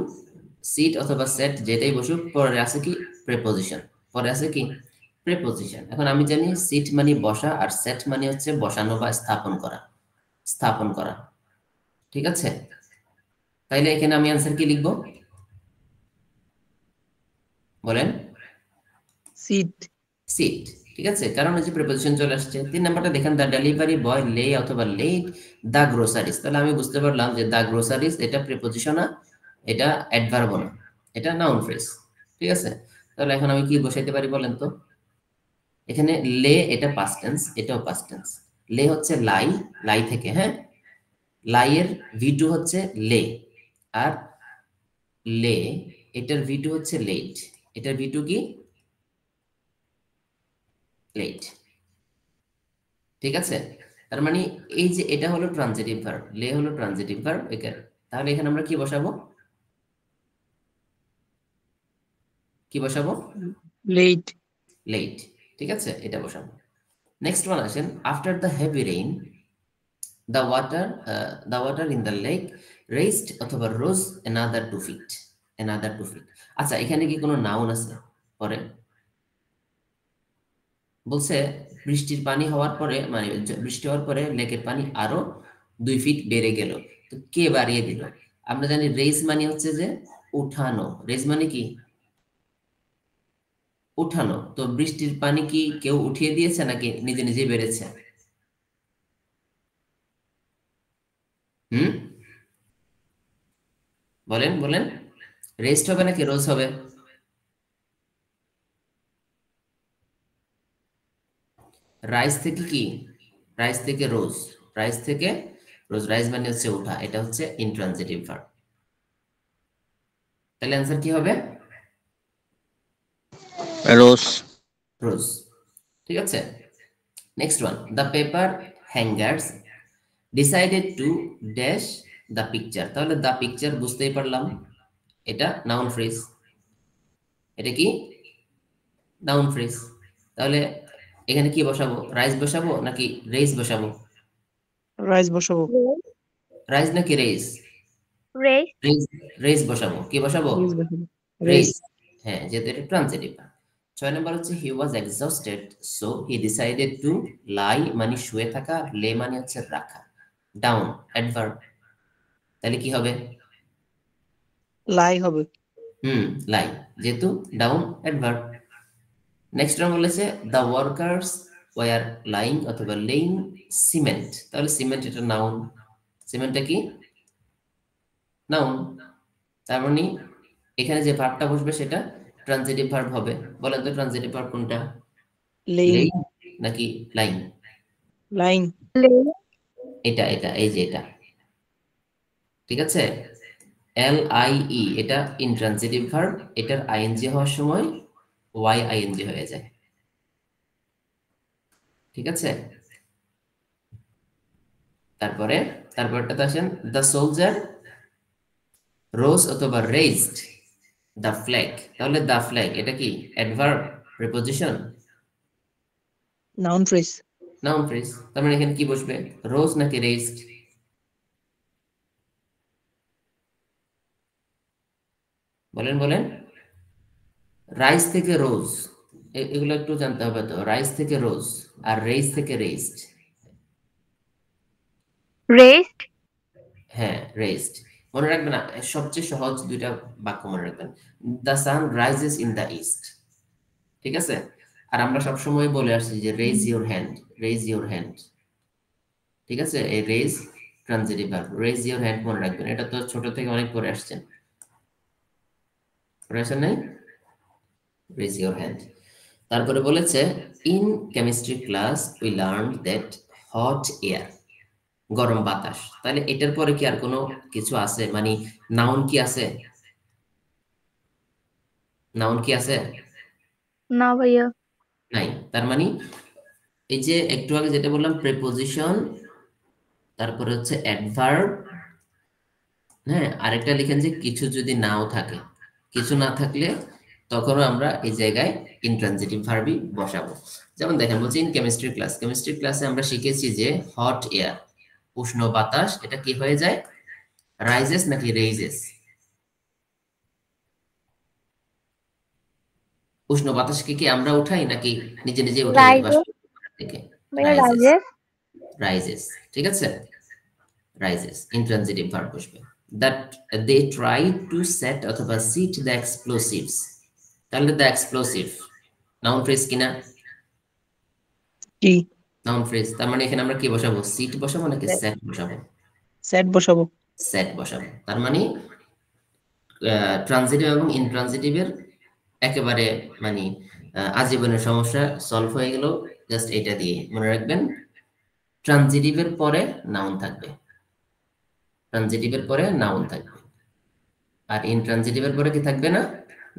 sit অথবা সেট, যেটাই বসুক পরে আছে কি? প্রেপোজিশন। পরে আছে কি? প্রেপোজিশন। এখন আমি জানি সিট মানে বসা, আর সেট মানে হচ্ছে বসানো বা স্থাপন করা। স্থাপন করা। ঠিক আছে? তাইলে এখানে আমি অ্যান্সার কি লিখবো বলেন? সিট। সিট। ঠিক আছে, কারণ এই যে প্রিপোজিশন চলে আসছে। 3 নাম্বারটা দেখেন, দ্য ডেলিভারি বয় লে অথবা লেট দ্য গ্রোসারিজ। তাহলে আমি বুঝতে পারলাম যে দ্য গ্রোসারিজ এটা প্রিপোজিশন না, এটা অ্যাডভার্ব না, এটা নাউন ফ্রেজ। ঠিক আছে? তাহলে এখন আমি কি বসাইতে পারি বলেন তো? এখানে লে এটা পাস্ট টেন্স, এটাও পাস্ট টেন্স। লে হচ্ছে লাই, লাই থেকে, হ্যাঁ, লাই এর ভি2 হচ্ছে লে, আর লে এটার ভি2 হচ্ছে লেট। এটার ভি2 কি? লেট। ঠিক আছে? তার মানে এই যে এটা হলো ট্রানজিটিভ ভার্ব, লে হলো ট্রানজিটিভ ভার্ব। তাহলে এখানে আমরা কি বসাবো? কি বসাবো? লেট। লেট। ঠিক আছে, এটা বসাবো। নেক্সট ওয়ান আসেন, after the heavy rain the water in the lake raised অথবা রোজ another 2 feet। আচ্ছা, এখানে কি কোনো নাউন আছে পরে? বলছে বৃষ্টির পানি হওয়ার পরে, মানে বৃষ্টি হওয়ার পরে লেকের পানি আরো 2 ফিট বেড়ে গেল। তো কে বাড়িয়ে দিল? আমরা জানি রেজ মানে হচ্ছে যে উঠানো। রেজ মানে কি? উঠানো। তো বৃষ্টির পানি কি কেউ উঠিয়ে দিয়েছে নাকি নিজে নিজে বেড়েছে? হুম, বলেন বলেন, রেস্ট হবে নাকি রোজ হবে? রাইজ থেকে কি? রাইজ থেকে রোজ। রাইজ থেকে রোজ। রাইজ মানে হচ্ছে ওঠা, এটা হচ্ছে ইন্ট্রানজিটিভ ভার্ব। তাহলে অ্যান্সার কি হবে? রোজ। রোজ। ঠিক আছে, next one, the paper hangers decided to dash the picture. তাহলে দ্য পিকচার বুঝতেই পারলাম, এটা নাউন ফ্রেজ। এটা কি? Noun phrase. তাহলে এখানে কি বসাবো? রাইজ বসাবো নাকি রেইজ বসাবো? রাইস বসাবো। রাইজ নাকি রেইজ? Race. রেইজ। রেইজ বসাবো। কি বসাবো? রেস বসাবো। রেইজ। রেস। হ্যাঁ, যেহেতু এটা ট্রান্সিটিভ। 6 নম্বর হচ্ছে he was exhausted so he decided to lie, মানে শুয়ে থাকা, লে মানে হচ্ছে রাখা, ডাউন অ্যাডভার্ব। তাহলে কি হবে? লাই হবে। লাই, যেহেতু ডাউন অ্যাডভার্ব। নেক্সট ওয়ান বলেছে দ্য ওয়ার্কার্স ওয়ার লাইং অথবা লেইং সিমেন্ট। তাহলে সিমেন্ট এটা নাউন। সিমেন্টটা কি? নাউন। তার মানে এখানে যে ভার্বটা বসবে সেটা ট্রান্সিটিভ ভার্ব হবে। বলেন তো ট্রান্সিটিভ ভার্ব কোনটা? লেইন। লেইং নাকি লাইং? লাইন। Lane. এটা এটা এই যে এটা, ঠিক আছে, LIE, এটা ইন্ট্রান্সিটিভ ভার্ব। এটার আইএনজি হওয়ার সময় YING হয়ে যায়। ঠিক আছে, তারপরে তারপরটাতে আসেন, দ্য সোলজার রোজ অথবা রেইজড দ্য ফ্ল্যাগ। তাহলে দ্য ফ্ল্যাগ এটা কি? Adverb, preposition, noun phrase. Noun phrase. তার মানে এখানে কি বসবে? রোজ নাকি রেইজড? বলেন বলেন, রাইজ থেকে রোজ, এগুলো একটু জানতে হবে তো। রাইজ থেকে রোজ আর রেইজ থেকে রেইজড। Raised. হ্যাঁ, রেইজড। মনে রাখবেন না, সবচেয়ে সহজ দুইটা বাক্য মনে রাখবেন, the sun rises in the east. ঠিক আছে, আর আমরা সবসময় বলে আসছি যে raise your hand, raise your hand. ঠিক আছে, এই raise transitive verb, raise your hand মনে রাখবেন। এটা তো ছোট থেকে অনেক পরে আসছেন, পরে আসেন নাই? Raise your hand. তারপরে বলেছে in chemistry class we learn that hot air, গরম বাতাস। তাহলে এটার পরে কি আর কোনো কিছু আছে? মানে নাউন কি আছে? নাউন কি আছে? না ভাইয়া। নাই। তার মানে এই যে একটু আগে যেটা বললাম, প্রিপোজিশন, তারপরে হচ্ছে অ্যাডভার্ব, হ্যাঁ, আরেকটা লিখেন যে কিছু যদি নাও থাকে, কিছু না থাকলে তখনও আমরা এই জায়গায় ইন্ট্রানজিটিভ ভার্বই বসাবো। যেমন দেখেন, বলছি ইন কেমিস্ট্রি ক্লাস, কেমিস্ট্রি ক্লাসে আমরা শিখেছি যে হট এয়ার, উষ্ণ বাতাস, এটা কি হয়ে যায়? রাইজেস নাকি রেইজেস? উষ্ণ বাতাসকে কি আমরা উঠাই নাকি নিজে নিজে উঠে যায় Rises. বাষ্প থেকে? ভাইয়া রাইজেস। rises. রাইজেস, ঠিক আছে, রাইজেস ইন্ট্রানজিটিভ ভার্ব বসবে। That they try to set অথবা সিট দ্য এক্সপ্লোসিভস। তাহলে দ্য এক্সপ্লোসিভ নাউন ফ্রেজ কিনা? টি। Noun phrase. তার মানে এখানে আমরা কি বসাবো? সিট বসাবো নাকি সেট বসাবো? সেট বসাবো। সেট বসাবো। তার মানে ট্রানজিটিভ এবং ইনট্রানজিটিভের একেবারে মানে আজীবনের সমস্যা সলভ হয়ে গেল জাস্ট এটা দিয়ে। মনে রাখবেন, ট্রানজিটিভের পরে নাউন থাকবে, ট্রানজিটিভের পরে নাউন থাকবে, আর ইনট্রানজিটিভের পরে কি থাকবে না?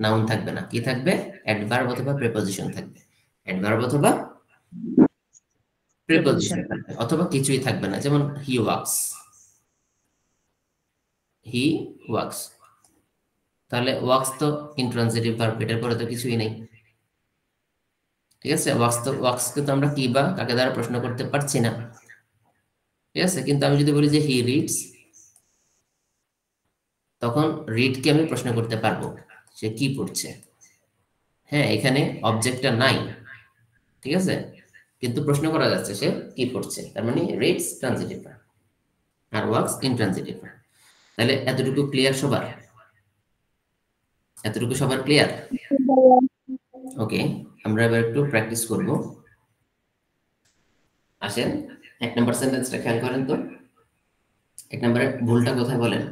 নাউন থাকবে না। কি থাকবে? অ্যাডভার্ব অথবা প্রিপোজিশন থাকবে। অ্যাডভার্ব অথবা প্রিপোজিশন থাকবে, অথবা কিছুই থাকবে না। যেমন হি ওয়াক্স, হি ওয়াক্স। তাহলে ওয়াক্স তো ইন্ট্রানজিটিভ ভার্ব, এটার পরে তো কিছুই নেই। ঠিক আছে, ওয়াক্সকে তো আমরা কি বা কাকে দ্বারা প্রশ্ন করতে পারছি না, ঠিক আছে। কিন্তু আমি যদি বলি যে হি রিডস, তখন রিডকে আমি প্রশ্ন করতে পারবো সে কি পড়ছে। হ্যাঁ, এখানে অবজেক্টটা নাই, ঠিক আছে, কিন্তু প্রশ্ন করা যাচ্ছে সে কি পড়ছে, তার মানে রিডস ট্রানজিটিভ ভার্ব আর ওয়াক্স ইনট্রানজিটিভ ভার্ব। তাহলে এতটুকু ক্লিয়ার সবার? এতটুকু সবার ক্লিয়ার? ওকে, আমরা এবার একটু প্র্যাকটিস করব। আসেন 1 নম্বর সেন্টেন্সটা খেয়াল করেন তো। 1 নম্বরে ভুলটা কোথায় বলেন?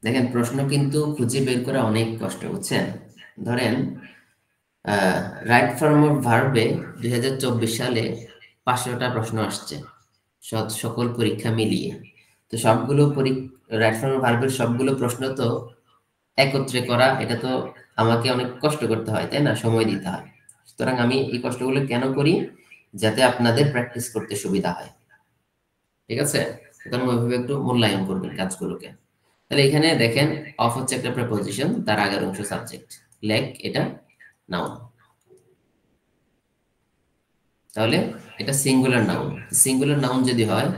দেখেন, প্রশ্ন কিন্তু খুঁজে বের করা অনেক কষ্ট, বুঝছেন। ধরেন রাইট ফর্ম অফ ভার্বে 2024 সালে 500টা প্রশ্ন আসছে সকল পরীক্ষা মিলিয়ে। তো সবগুলো রাইট ফর্ম অফ ভার্বের সবগুলো প্রশ্ন তো একত্রে করা, এটা তো আমাকে অনেক কষ্ট করতে হয়, তাই না, সময় দিতে হয়। সুতরাং আমি এই কষ্টগুলো কেন করি? যাতে আপনাদের প্র্যাকটিস করতে সুবিধা হয়, ঠিক আছে। সুতরাং ওইভাবে একটু মূল্যায়ন করবেন কাজগুলোকে। তাহলে এখানে দেখেন, অফ হচ্ছে একটা প্রেপোজিশন, তার আগের অংশ সাবজেক্ট, লেক এটা নাউন। তাহলে এটা সিঙ্গুলার নাউন। সিঙ্গুলার নাউন যদি হয়,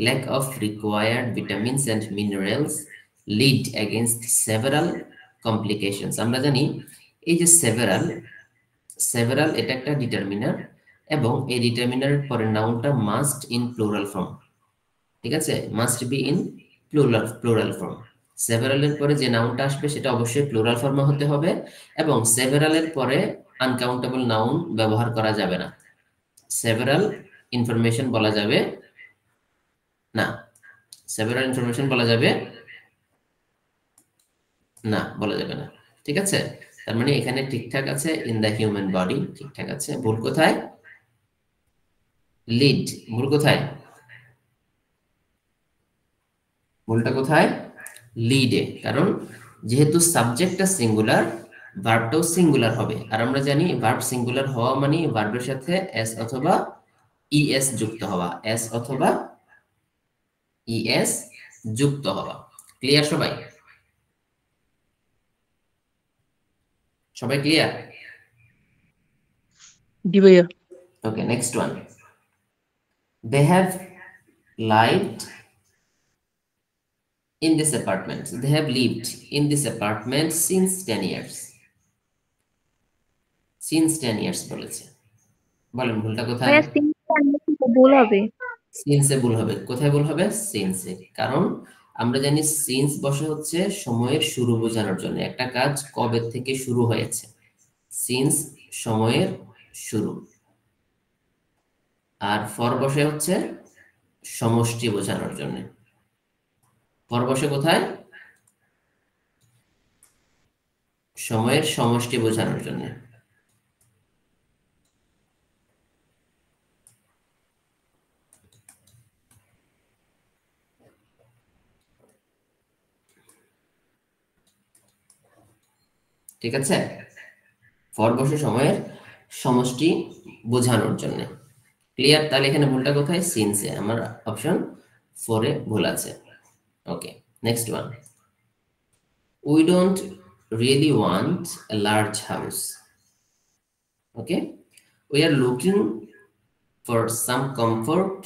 lack of required vitamins and minerals lead against several complications. আমরা জানি এই যে সেভারাল, সেভারাল এটা একটা ডিটারমিনার, এবং এই ডিটারমিনারের পরে নাউনটা মাস্ট ইন প্লুরাল ফর্ম, ঠিক আছে, must be in plural form. সেভারালের পরে যে নাউনটা আসবে সেটা অবশ্যই প্লুরাল ফর্মে হতে হবে, এবং সেভারালের পরে আনকাউন্টেবল নাউন ব্যবহার করা যাবে না। সেভারাল ইনফরমেশন বলা যাবে না, সেভারাল ইনফরমেশন বলা যাবে না, বলা যাবে না, ঠিক আছে। তার মানে এখানে ঠিকঠাক আছে, ইন দ্য হিউম্যান বডি ঠিকঠাক আছে। ভুল কোথায়? লিড। ভুল কোথায়? ভুলটা কোথায়? লিডে। কারণ যেহেতু সাবজেক্টটা সিঙ্গুলার, ভার্বটাও সিঙ্গুলার হবে, আর আমরা জানি ভার্ব সিঙ্গুলার হওয়া মানে ভার্বের সাথে এস অথবা ইএস যুক্ত হওয়া, এস অথবা ইএস যুক্ত হওয়া। ক্লিয়ার সবাই? সবাই ক্লিয়ার? জি ভাইয়া। Okay, next one. They have lived in this apartment. They have lived in this apartment since 10 years. Since 10 years বলেছে। বলেন ভুলটা কোথায়? ভাইয়া সিনটা ভুল হবে। সিন্সে ভুল হবে। কোথায় ভুল হবে? সিন্সে। কারণ আমরা জানি সিন্স বসে হচ্ছে সময়ের শুরু বোঝানোর জন্য, একটা কাজ কবে থেকে শুরু হয়েছে, সিন্স সময়ের শুরু। আর ফর বসে হচ্ছে সমষ্টি বোঝানোর জন্য। ফর বসে কোথায়? সময়ের সমষ্টি বোঝানোর জন্য। ঠিক আছে, ফর বসে সময়ের সমষ্টি বোঝানোর জন্য। ক্লিয়ার? তাহলে এখানে ভুলটা কোথায়? সিন্সে। আমার অপশন 4 এ ভুল আছে। Okay, next one. We don't really want a large house. Okay, we are looking for some comfort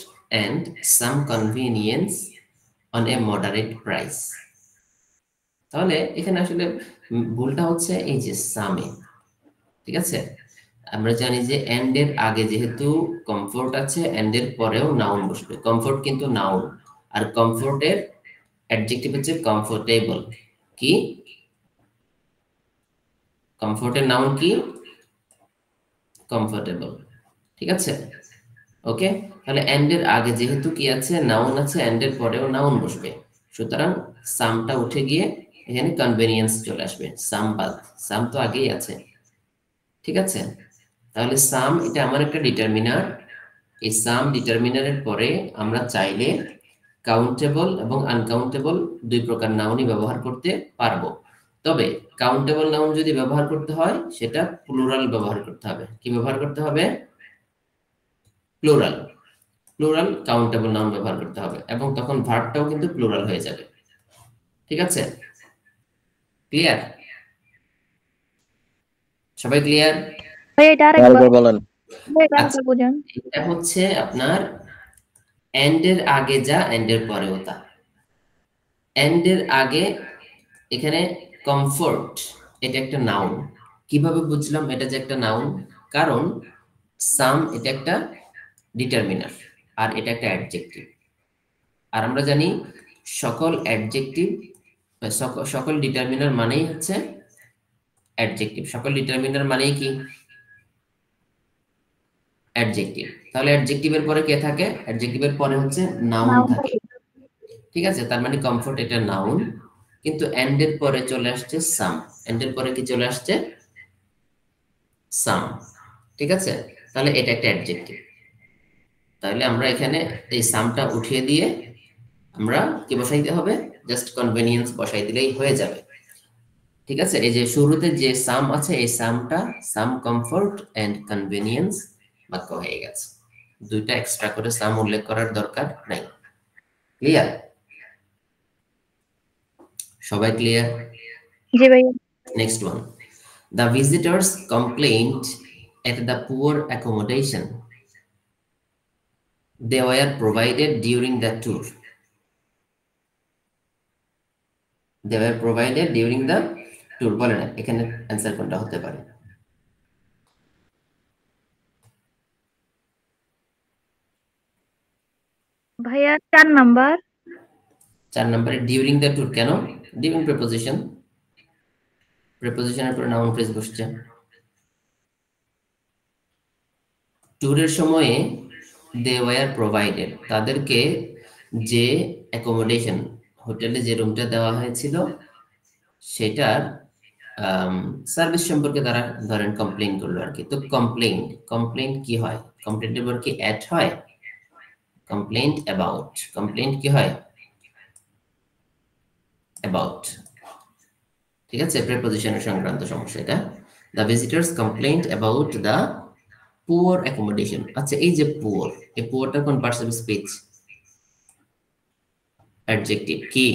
and some convenience on a moderate price. তাহলে এখানে আসলে ভুলটা হচ্ছে এই যে সামে, ঠিক আছে। আমরা জানি যে এন্ড এর আগে যেহেতু কমফোর্ট আছে, এন্ড এর পরেও নাউন বসবে। কমফোর্ট কিন্তু নাউন, আর কমফোর্টের অ্যাডজেক্টিভ হচ্ছে কমফোর্টেবল। কি? কমফোর্টের নাউন কি? কমফোর্টেবল, ঠিক আছে। ওকে, তাহলে এন্ড এর আগে যেহেতু কি আছে, নাউন আছে, এন্ড এর পরেও নাউন বসবে, সুতরাং সামটা উঠে গিয়ে এখানে কনভেনিয়েন্স চলে আসবে। সাম বাদ, সাম তো আগেই আছে, ঠিক আছে। তাহলে সাম এটা আমার একটা ডিটারমিনার। এই সাম ডিটারমিনারের পরে আমরা চাইলে কাউন্টেবল এবং আনকাউন্টেবল দুই প্রকার নাউনই ব্যবহার করতে পারবো। তবে কাউন্টেবল নাউন যদি ব্যবহার করতে হয় সেটা প্লুরাল ব্যবহার করতে হবে। কি ব্যবহার করতে হবে? প্লুরাল। প্লুরাল কাউন্টেবল নাউন ব্যবহার করতে হবে, এবং তখন ভার্বটাও কিন্তু প্লুরাল হয়ে যাবে, ঠিক আছে। ক্লিয়ার? সবাই ক্লিয়ার? ভাই এটা আরেকবার আরেকবার বলেন। আচ্ছা, বুঝান। এটা হচ্ছে আপনার এন্ড এর আগে যা এন্ড এর পরেও তা। এন্ড এর আগে এখানে কমফোর্ট, এটা একটা নাউন। কিভাবে বুঝলাম এটা যে একটা নাউন? কারণ সাম এটা একটা ডিটারমিনার আর এটা একটা অ্যাডজেক্টিভ। আর আমরা জানি সকল অ্যাডজেক্টিভ, সকল ডিটারমিনার মানেই হচ্ছে অ্যাডজেক্টিভ। সকল ডিটারমিনার মানেই কি? অ্যাডজেক্টিভ। তাহলে অ্যাডজেক্টিভের পরে কে থাকে? অ্যাডজেক্টিভের পরে হচ্ছে নাউন নাউন থাকে। ঠিক আছে, তার মানে কমফোর্ট এটা নাউন, কিন্তু এন্ড এর পরে চলে আসছে সাম। এন্ড এর পরে কি চলে আসছে? সাম। ঠিক আছে, তাহলে এটা একটা অ্যাডজেক্টিভ। তাহলে আমরা এখানে এই সামটা উঠিয়ে দিয়ে আমরা কি বসাইতে হবে? জাস্ট কনভেনিয়েন্স বসাই দিলেই হয়ে যাবে। ঠিক আছে, এই যে শুরুতে যে সাম আছে এই সামটা সাম কমফোর্ট এন্ড কনভেনিয়েন্স বাক্য হয়ে গেছে। দুইটা এক্সট্রা করে সাম উল্লেখ করার দরকার নাই। ক্লিয়ার? সবাই ক্লিয়ার? জি ভাইয়া। Next one, the visitors complained at the poor accommodation they were provided during the tour. They were provided during the tour, বলে না এখানে অ্যান্সার কোনটা হতে পারে? ভাইয়া 4 নাম্বার। 4 নম্বরে ডিউরিং দ্য ট্যুর কেন? ডিউরিং প্রিপোজিশন, প্রিপোজিশনের পরে নাউন ফ্রেজ বসছে। ট্যুরের সময়ে দে ওয়্যার প্রোভাইডেড, তাদেরকে যে অ্যাকোমোডেশন, হোটেলে যে রুমটা দেওয়া হয়েছিল সেটার সার্ভিস সম্পর্কে তারা ধরেন কমপ্লেইন করলো আর কি। তো কমপ্লেইন, কমপ্লেইন কি হয়? কমপ্লেইন্টের পর কি অ্যাট হয়? কমপ্লেইন্ট অ্যাবাউট, কমপ্লেইন্ট কি হয়? অ্যাবাউট। ঠিক আছে, প্রিপোজিশনের সংক্রান্ত সমস্যা এটা। The visitors complaint about the poor accommodation. আচ্ছা, এই যে পুয়ার, এই পুয়ারটা কোন পার্টস অফ স্পিচ? অ্যাডজেক্টিভ। কি?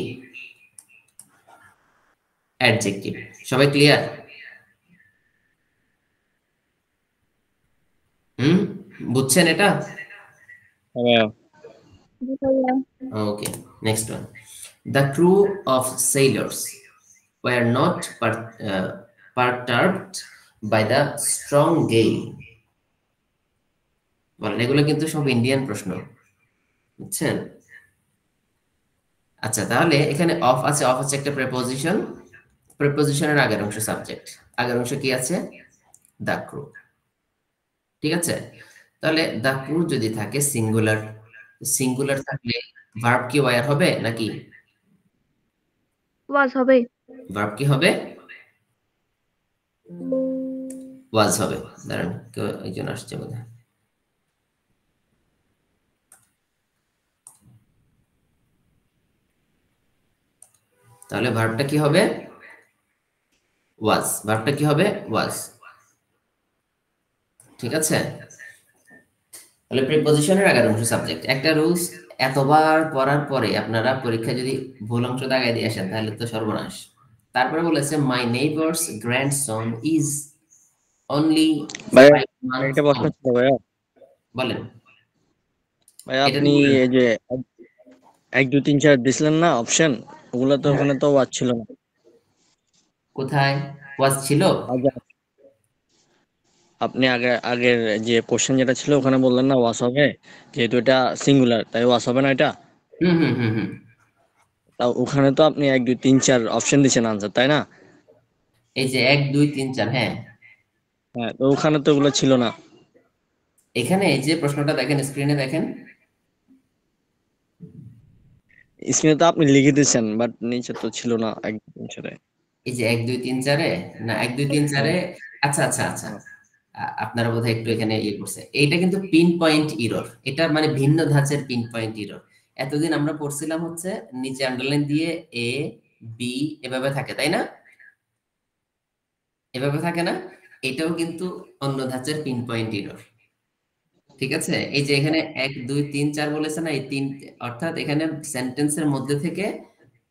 অ্যাডজেক্টিভ। সবাই ক্লিয়ার? হুম, বুঝছেন এটা? হ্যাঁ। জি ভাইয়া। Okay, next one. The crew of sailors were not perturbed by the strong gale. বলেন, এগুলো কিন্তু সব ইন্ডিয়ান প্রশ্ন, বুঝছেন? আচ্ছা, তাহলে এখানে অফ আছে, অফ আছে একটা প্রিপোজিশন, প্রিপোজিশনের আগের অংশ সাবজেক্ট, আগের অংশ কি আছে? The crew. ঠিক আছে, তাহলে দ্য ক্রু যদি থাকে সিঙ্গুলার, সিঙ্গুলার থাকলে ভার্ব কি ওয়্যার হবে নাকি? ওয়াজ হবে। ভার্ব কি হবে? ওয়াজ হবে। দাঁড়ান, কেউ একজন আসছে বোধহয়। তাহলে ভার্বটা কি হবে? ওয়াজ। ভার্বটা কি হবে? ওয়াজ। ঠিক আছে, তাহলে প্রিপোজিশনের আগের অংশ সাবজেক্ট। একটা রুলস এতবার পড়ার পরে আপনারা পরীক্ষা যদি ভুল অংশ দাগায় দিয়ে আসেন তাহলে তো সর্বনাশ। তারপরে বলেছে my neighbours grandson is only ভাইয়া 5 months একটা প্রশ্ন old. ছিল ভাইয়া। বলেন। ভাইয়া এটা আপনি দিয়ে বলেন এই যে 1 2 3 4 দিছিলেন না অপশন, ওগুলো তো ওখানে তো ওয়াচ ছিল না। কোথায় ওয়াজ ছিল? আগে আপনি আগের যে কোশ্চেন যেটা ছিল ওখানে বললেন না ওয়াচ হবে, যেহেতু এটা সিঙ্গুলার তাই ওয়াচ হবে না এটা। হুম হুম হুম হুম। তা ওখানে তো আপনি 1 2 3 4 অপশন দিছেন আনসার, তাই না? এই যে 1 2 3 4, হ্যাঁ। হ্যাঁ, তো ওখানে তো ওগুলো ছিল না। এখানে এই যে প্রশ্নটা দেখেন, স্ক্রিনে দেখেন, স্ক্রিনে তো আপনি লিখে দিয়েছেন বাট নিচে তো ছিল না 1 2 3 4 এ। এই যে 1 2 3 4 এ, না 1 2 3 4 হ্যাঁ, এ। আচ্ছা আচ্ছা আচ্ছা, আপনারা বোধহয় একটু এখানে ইয়ে করছে। এইটা কিন্তু পিন পয়েন্ট ইরর, এটা মানে ভিন্ন ধাঁচের পিন পয়েন্ট ইরর। এতদিন আমরা পড়ছিলাম হচ্ছে নিচে আন্ডারলাইন দিয়ে এ বি এভাবে থাকে, তাই না? এভাবে থাকে না? এটাও কিন্তু অন্য ধাঁচের পিন পয়েন্ট ইরর। ঠিক আছে, এই যে এখানে 1 2 3 4 বলেছে না, এই তিন, অর্থাৎ এখানে সেন্টেন্সের মধ্যে থেকে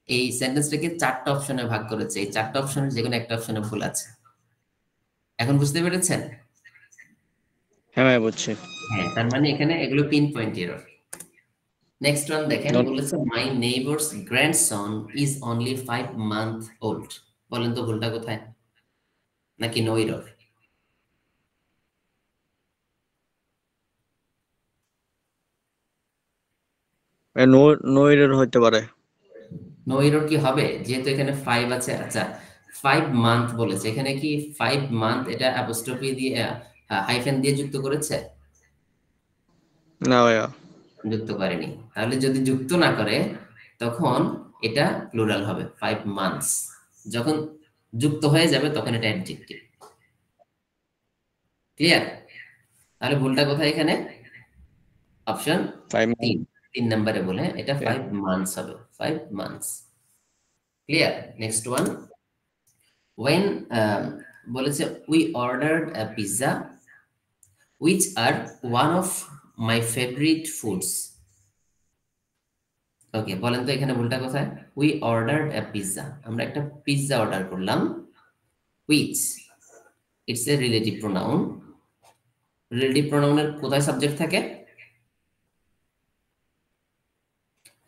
এই সেন্টেন্সটাকে 4টা অপশনে ভাগ করেছে, এই 4টা অপশনের যে কোনো একটা অপশনে ভুল আছে। এখন বুঝতে পেরেছেন? হ্যাঁ ভাই বুঝছি। হ্যাঁ, তার মানে এখানে এগুলো pin point error. Next one দেখেন, বলেছে my neighbours grandson is only 5 month old. বলেন তো ভুলটা কোথায়, নাকি no error? No no error হতে পারে। নো এরর কি হবে? যেহেতু এখানে 5 আছে। আচ্ছা, 5 মান্থ বলেছে, এখানে কি 5 মান্থ এটা অ্যাপোস্ট্রফি দিয়ে হাইফেন দিয়ে যুক্ত করেছে? না ভাইয়া। যুক্ত করেনি। তাহলে যদি যুক্ত না করে তখন এটা প্লুরাল হবে 5 মান্থস। যখন যুক্ত হয়ে যাবে তখন এটা অ্যাডজেক্টিভ। ক্লিয়ার? তাহলে ভুলটা কোথায় এখানে? Option 5 month. 3 নম্বরে বলে এটা 5 মান্থস হবে, 5 months. Clear? Next one, when বলেছে we ordered a pizza which are one of my favorite foods. ওকে, বলেন তো এখানে ভুলটা কোথায়? we ordered a pizza, আমরা একটা পিৎজা অর্ডার করলাম। which, it's a relative pronoun. Relative প্রোনাউনের কোথায় সাবজেক্ট থাকে?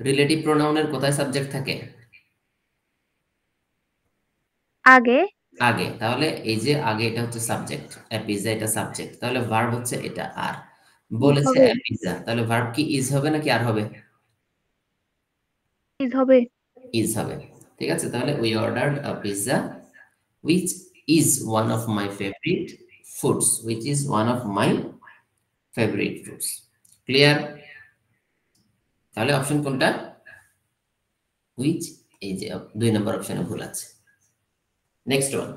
রিলেটিভ প্রোনাউনের কোথায় সাবজেক্ট থাকে? আগে। আগে। তাহলে এই যে আগে এটা হচ্ছে সাবজেক্ট, পিৎজা এটা সাবজেক্ট, তাহলে ভার্ব হচ্ছে এটা আর। বলেছে হবে। পিৎজা, তাহলে ভার্ব কি ইজ হবে নাকি আর হবে? ইজ হবে। ইজ হবে। ঠিক আছে, তাহলে we ordered a pizza which is one of my favorite foods, which is one of my favorite foods. Clear? তাহলে অপশন কোনটা? which, এই যে 2 নম্বর অপশনে ভুল আছে। নেক্সট ওয়ান,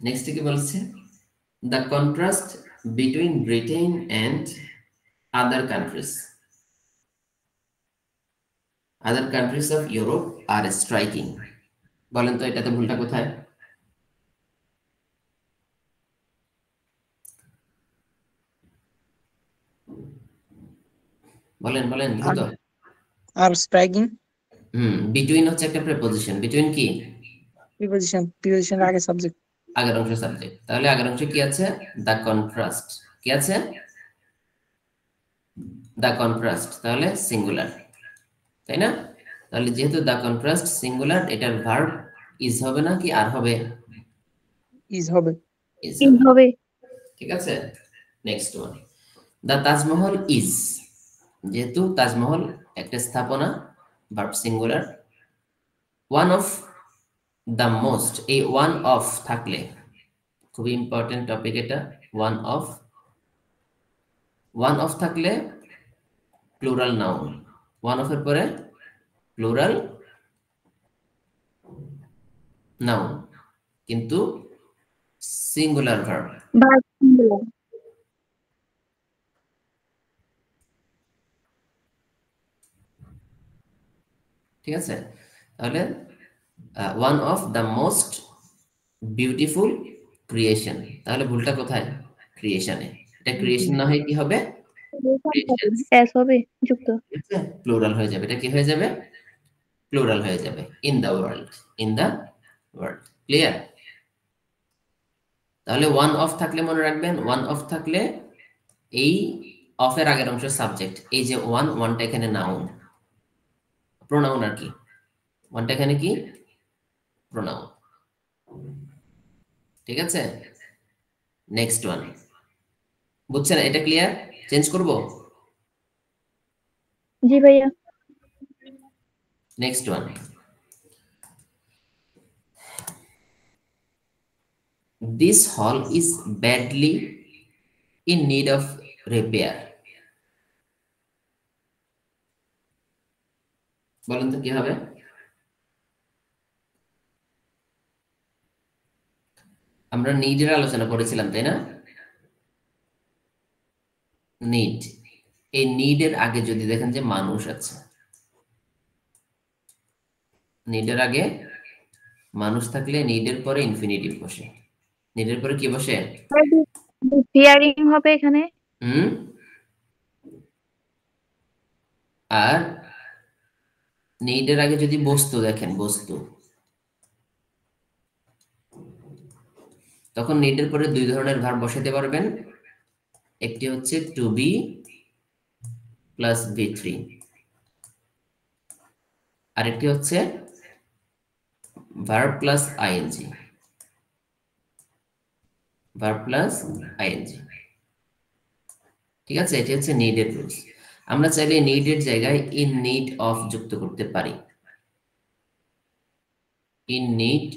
নেক্সট কি বলছে? The contrast between Britain and other countries, other countries of Europe are striking. বলেন তো এটাতে ভুলটা কোথায়? বলেন বলেন দ্রুত। আর স্ট্রাইকিং বিটুইন হচ্ছে একটা প্রিপোজিশন। বিটুইন কি? প্রিপোজিশন আগে সাবজেক্ট। আগের অংশ সাবজেক্ট। তাহলে আগের অংশে কি আছে? The contrast. কি আছে? দ্য কন্ট্রাস্ট, তাহলে সিঙ্গুলার, তাই না? তাহলে যেহেতু দ্য কন্ট্রাস্ট সিঙ্গুলার, এটার ভার্ব ইজ হবে না কি আর হবে? ইজ হবে। ইজ ইজ হবে। হবে। ঠিক আছে, next one, the Taj Mahal is. যেহেতু তাজমহল একটা স্থাপনা, verb singular. One of the most, এই ওয়ান অফ থাকলে, খুবই ইম্পর্টেন্ট টপিক এটা। ওয়ান অফ, ওয়ান অফ থাকলে প্লুরাল নাউন। ওয়ান অফ এর পরে প্লুরাল নাউন, কিন্তু সিঙ্গুলার ভার্ব। Verb singular. ঠিক আছে, তাহলে one of the most beautiful creation, তাহলে ভুলটা কোথায়? ক্রিয়েশনে। এটা ক্রিয়েশন না হয় কি হবে? ক্রিয়েশনস। এস হবে যুক্ত। ঠিক আছে, প্লুরাল হয়ে যাবে। এটা কি হয়ে যাবে? প্লুরাল হয়ে যাবে। In the world, in the world. Clear? তাহলে ওয়ান অফ থাকলে মনে রাখবেন, ওয়ান অফ থাকলে এই অফের আগের অংশ সাবজেক্ট। এই যে ওয়ান, ওয়ানটা এখানে নাউন, প্রোনাউন আর কি। ওয়ানটা এখানে কি? প্রোনাউন। ঠিক আছে, নেক্সট ওয়ান। বুঝছেন? এটা ক্লিয়ার? চেঞ্জ করব? জি ভাইয়া। নেক্সট ওয়ান, দিস হল is badly in need of repair. বলেন তো কি হবে? আমরা নিডের আলোচনা করেছিলাম, তাই না? নিড, এই নিডের আগে যদি দেখেন যে মানুষ আছে, নিডের আগে মানুষ থাকলে নিডের পরে ইনফিনিটিভ বসে। নিডের পরে কি বসে? হিয়ারিং হবে এখানে। হুম, আর নিডের আগে যদি বস্তু দেখেন, বস্তু, তখন নিডের পরে দুই ধরনের ভার্ব বসাতে পারবেন। একটি হচ্ছে টু বি প্লাস V3, আরেকটি হচ্ছে verb plus ING, verb plus ING. ঠিক আছে, এটি হচ্ছে নিডের রুলস। আমরা চাইলে নিডের জায়গায় ইন নিড অফ যুক্ত করতে পারি, ইন নিড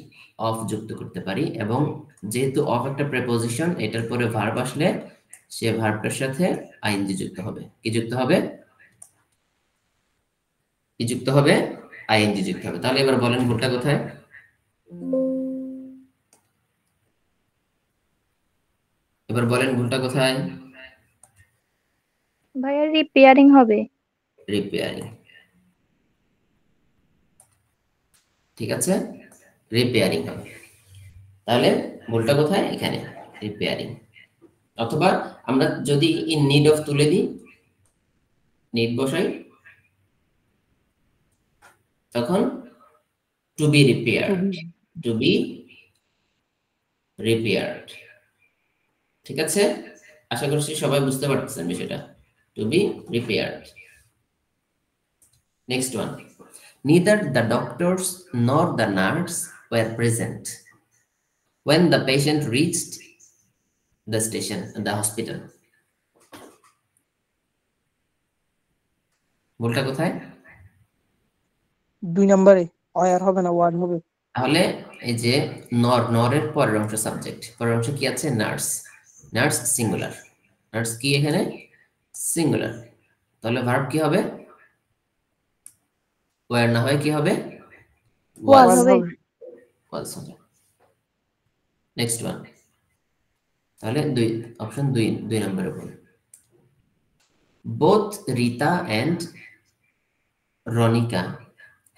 অফ যুক্ত করতে পারি, এবং যেহেতু অফ একটা প্রেপোজিশন, এটার পরে ভার্ব আসলে সে ভার্বটার সাথে আইএনজি যুক্ত হবে। কি যুক্ত হবে? কি যুক্ত হবে? আইএনজি যুক্ত হবে। তাহলে এবার বলেন ভুলটা কোথায়? এবার বলেন ভুলটা কোথায়? ভাইয়া রিপেয়ারিং হবে। রিপেয়ারিং। ঠিক আছে, রিপেয়ারিং হবে। তাহলে ভুলটা কোথায়? এখানে, রিপেয়ারিং। অথবা আমরা যদি ইন নিড অফ তুলে দিই, নিড বসাই, তখন to be repaired, to be repaired. ঠিক আছে, আশা করছি সবাই বুঝতে পারতেছেন বিষয়টা। To be repaired. Next one, neither the doctors nor the nurse were present when the patient reached the station, the hospital. ভুলটা কোথায়? 2 নম্বরে অয়ার হবে না, ওয়ার্ড হবে। তাহলে এই যে নর, নরের পরের অংশ সাবজেক্ট, পরের অংশ কি আছে? নার্স। নার্স সিঙ্গুলার, নার্স কি এখানে? সিঙ্গুলার। তাহলে ভার্ব কি হবে? ওয়্যার না হয় কি হবে? ওয়াজ ওয়াজ। হবে। ওয়াজ হবে। নেক্সট ওয়ান, তাহলে দুই, অপশন দুই, দুই নম্বরে বল। Both Rita and Ronika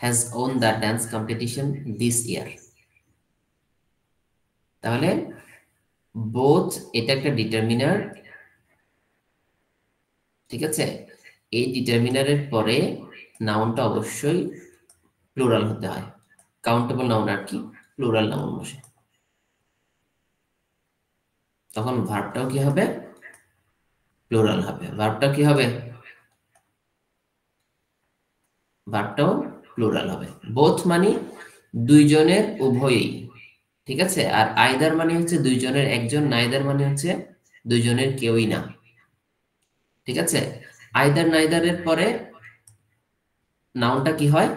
has won the dance competition this year. তাহলে both এটা একটা ডিটারমিনার। ঠিক আছে, এই ডিটারমিনারের পরে নাউনটা অবশ্যই প্লুরাল হতে হয়। কাউন্টেবল নাউন আর কি প্লুরাল নাউন বসে, তখন ভার্বটাও কি হবে? প্লুরাল হবে। ভার্বটা কি হবে? ভার্বটাও প্লুরাল হবে। বোথ মানে দুইজনের, উভয়ই। ঠিক আছে, আর আইদার মানে হচ্ছে দুইজনের একজন, নাইদার মানে হচ্ছে দুইজনের কেউই না। ঠিক আছে, আইদার নাইদারের পরে নাউনটা কি হয়?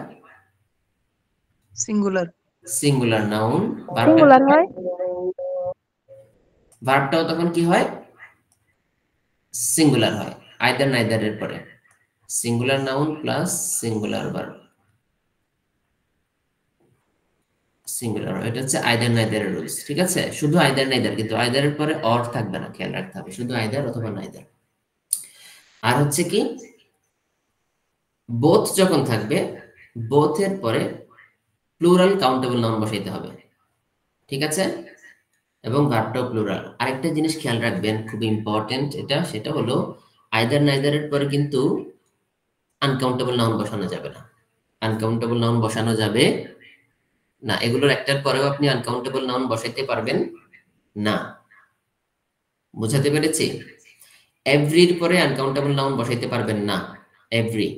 সিঙ্গুলার। Singular noun. সিঙ্গুলার হয়। ভার্বটাও তখন কি হয়? সিঙ্গুলার হয়, আইদার নাইদারের পরে। Singular noun plus singular verb, singular. এটা হচ্ছে আইদার নাইদারের রুলস। ঠিক আছে, শুধু আইদার নাইদার, কিন্তু আইদারের পরে অর থাকবে না, খেয়াল রাখতে হবে। শুধু আইদার অথবা নাইদার। আর হচ্ছে কি, বোথ যখন থাকবে, বোথের পরে প্লুরাল কাউন্টেবল নাউন বসাইতে হবে। ঠিক আছে, এবং ভার্বটাও প্লুরাল। আরেকটা জিনিস খেয়াল রাখবেন, খুব ইম্পর্টেন্ট এটা, সেটা হলো আইদার নাইদারের পরে কিন্তু আনকাউন্টেবল নাউন বসানো যাবে না। আনকাউন্টেবল নাউন বসানো যাবে না, এগুলোর একটার পরেও আপনি আনকাউন্টেবল নাউন বসাইতে পারবেন না। বুঝাতে পেরেছি? এভরির পরে আনকাউন্টেবল নাউন বসাইতে পারবেন না, এভরি।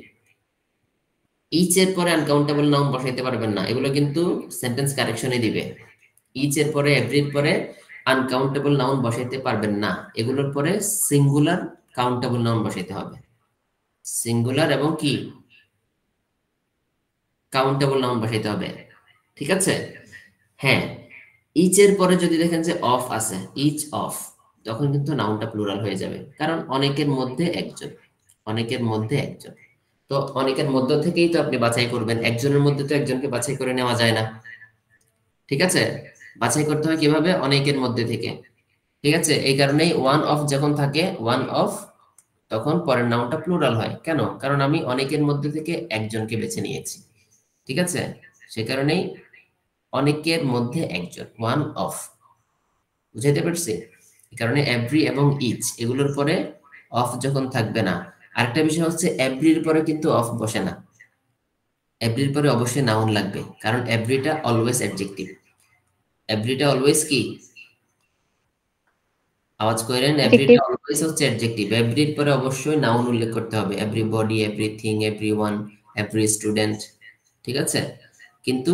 ইচ এর পরে আনকাউন্টেবল নাউন বসাইতে পারবেন না, এগুলো কিন্তু সেন্টেন্স কারেকশনে দিবে। ইচ এর পরে, এভরির পরে আনকাউন্টেবল নাউন বসাইতে পারবেন না, এগুলোর পরে সিঙ্গুলার কাউন্টেবল নাউন বসাইতে হবে। সিঙ্গুলার এবং কি কাউন্টেবল নাউন বসাইতে হবে। ঠিক আছে, হ্যাঁ। ইচ এর পরে যদি দেখেন যে অফ আছে, ইচ অফ, তখন কিন্তু নাউনটা প্লুরাল হয়ে যাবে, কারণ অনেকের মধ্যে একজন, অনেকের মধ্যে একজন। তো অনেকের মধ্য থেকেই তো আপনি বাছাই করবেন, একজনের মধ্যে তো একজনকে বাছাই করে নেওয়া যায় না। ঠিক আছে, বাছাই করতে হয় কিভাবে? অনেকের মধ্যে থেকে। ঠিক আছে, এই কারণেই ওয়ান অফ যখন থাকে, ওয়ান অফ, তখন পরের নাউনটা প্লুরাল হয়। কেন? কারণ আমি অনেকের মধ্যে থেকে একজনকে বেছে নিয়েছি। ঠিক আছে, সে কারণেই অনেকের মধ্যে একজন, ওয়ান অফ। বুঝাইতে পারছি? এই কারণে এভরি এবং ইচ এগুলোর পরে অফ যখন থাকবে না। আরেকটা বিষয় হচ্ছে এভরির পরে কিন্তু অফ বসে না। এভরির পরে অবশ্যই নাউন লাগবে, কারণ এভরিটা অলওয়েজ অ্যাডজেক্টিভ। এভরিটা অলওয়েজ কি, আওয়াজ করেন, এভরিটা অ্যাডজেক্টিভ। অলওয়েজ হচ্ছে অ্যাডজেক্টিভ। এভরির পরে অবশ্যই নাউন উল্লেখ করতে হবে, everybody, everything, everyone, every student, ঠিক আছে? কিন্তু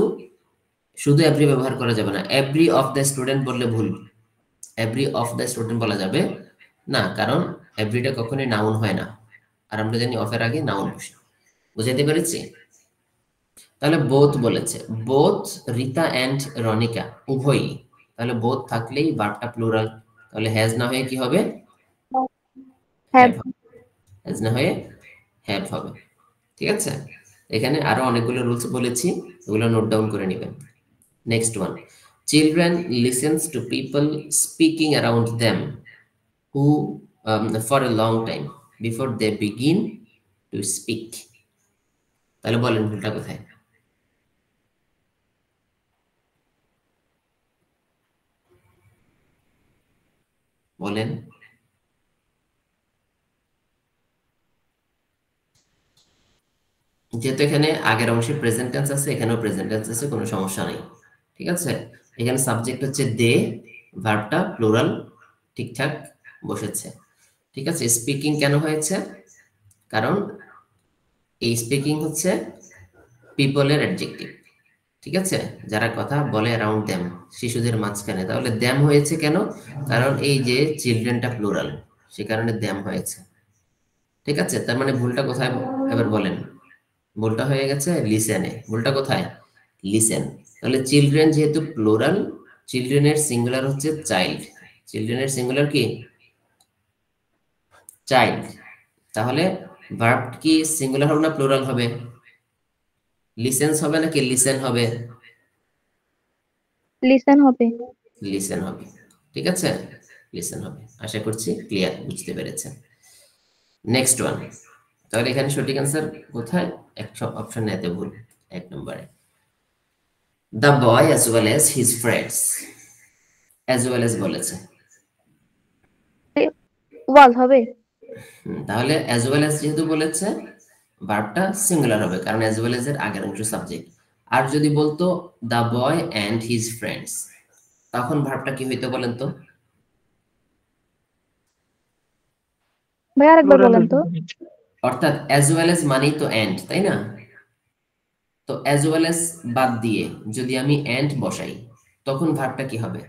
শুধু এভরি ব্যবহার করা যাবে না, এভরি অফ দ্য স্টুডেন্ট বললে ভুল। এভরি অফ দ্য স্টুডেন্ট বলা যাবে না, কারণ এভরিটা কখনোই নাউন হয় না, আর আমরা জানি অফের আগে নাউন বসে। বুঝাইতে পেরেছি? তাহলে বোথ বলেছে, বোথ রিতা অ্যান্ড রনিকা, উভয়ই। তাহলে বোথ থাকলেই ভার্বটা প্লুরাল, তাহলে হ্যাজ না হয়ে কি হবে? হ্যাভ। হ্যাভ। হ্যাজ না হয়ে হ্যাভ হবে, ঠিক আছে? এখানে আরো অনেকগুলো রুলস বলেছি, ওগুলো নোট ডাউন করে নেবেন। Next one, children listens to people speaking around them who for a long time before they begin to speak। তাহলে বলেন ভুলটা কোথায়? বলেন। যেহেতু এখানে আগের অংশে প্রেজেন্ট টেন্স আছে, এখানেও প্রেজেন্ট টেন্স আছে, কোনো সমস্যা নেই, ঠিক আছে? এখানে সাবজেক্ট হচ্ছে দে, ভার্বটা প্লুরাল ঠিকঠাক বসেছে, ঠিক আছে? স্পিকিং কেন হয়েছে? কারণ এই স্পিকিং হচ্ছে পিপলের অ্যাডজেক্টিভ, ঠিক আছে? যারা কথা বলে অ্যারাউন্ড দ্যাম, শিশুদের মাঝখানে। তাহলে দ্যাম হয়েছে কেন? কারণ এই যে চিলড্রেনটা প্লুরাল, সে কারণে দ্যাম হয়েছে, ঠিক আছে? তার মানে ভুলটা কোথায় এবার বলেন? ভুলটা হয়ে গেছে লিসেনে। ভুলটা কোথায়? লিসেন। তাহলে চিলড্রেন যেহেতু প্লুরাল, চিলড্রেনের সিঙ্গুলার হচ্ছে চাইল্ড। চিলড্রেনের সিঙ্গুলার কি? চাইল্ড। তাহলে ভার্ব কি সিঙ্গুলার হবে না প্লুরাল হবে? লিসেন্স হবে নাকি লিসেন হবে? লিসেন হবে। লিসেন হবে, ঠিক আছে? লিসেন হবে। আশা করছি ক্লিয়ার, বুঝতে পেরেছেন। নেক্সট ওয়ান, তাহলে এখানে সঠিক অ্যান্সার কোথায়? এক অপশন এতে ভুল, এক নম্বরে। The boy as well as his friends, as well as বলেছে, ওয়াজ হবে। তাহলে অ্যাজ ওয়েল অ্যাজ যেহেতু বলেছে, ভার্বটা সিঙ্গুলার হবে, কারণ অ্যাজ ওয়েল অ্যাজ এর আগের অংশ সাবজেক্ট। আর যদি বলতো the boy and his friends, তখন ভার্বটা কি হইতো বলেন তো? ভাই আরেকবার প্লুরাল বলেন তো। অর্থাৎ অ্যাজ ওয়েল অ্যাজ মানেই তো অ্যান্ড, তাই না? তো অ্যাজ ওয়েল অ্যাজ বাদ দিয়ে যদি আমি অ্যান্ড বসাই, তখন ভার্বটা কি হবে?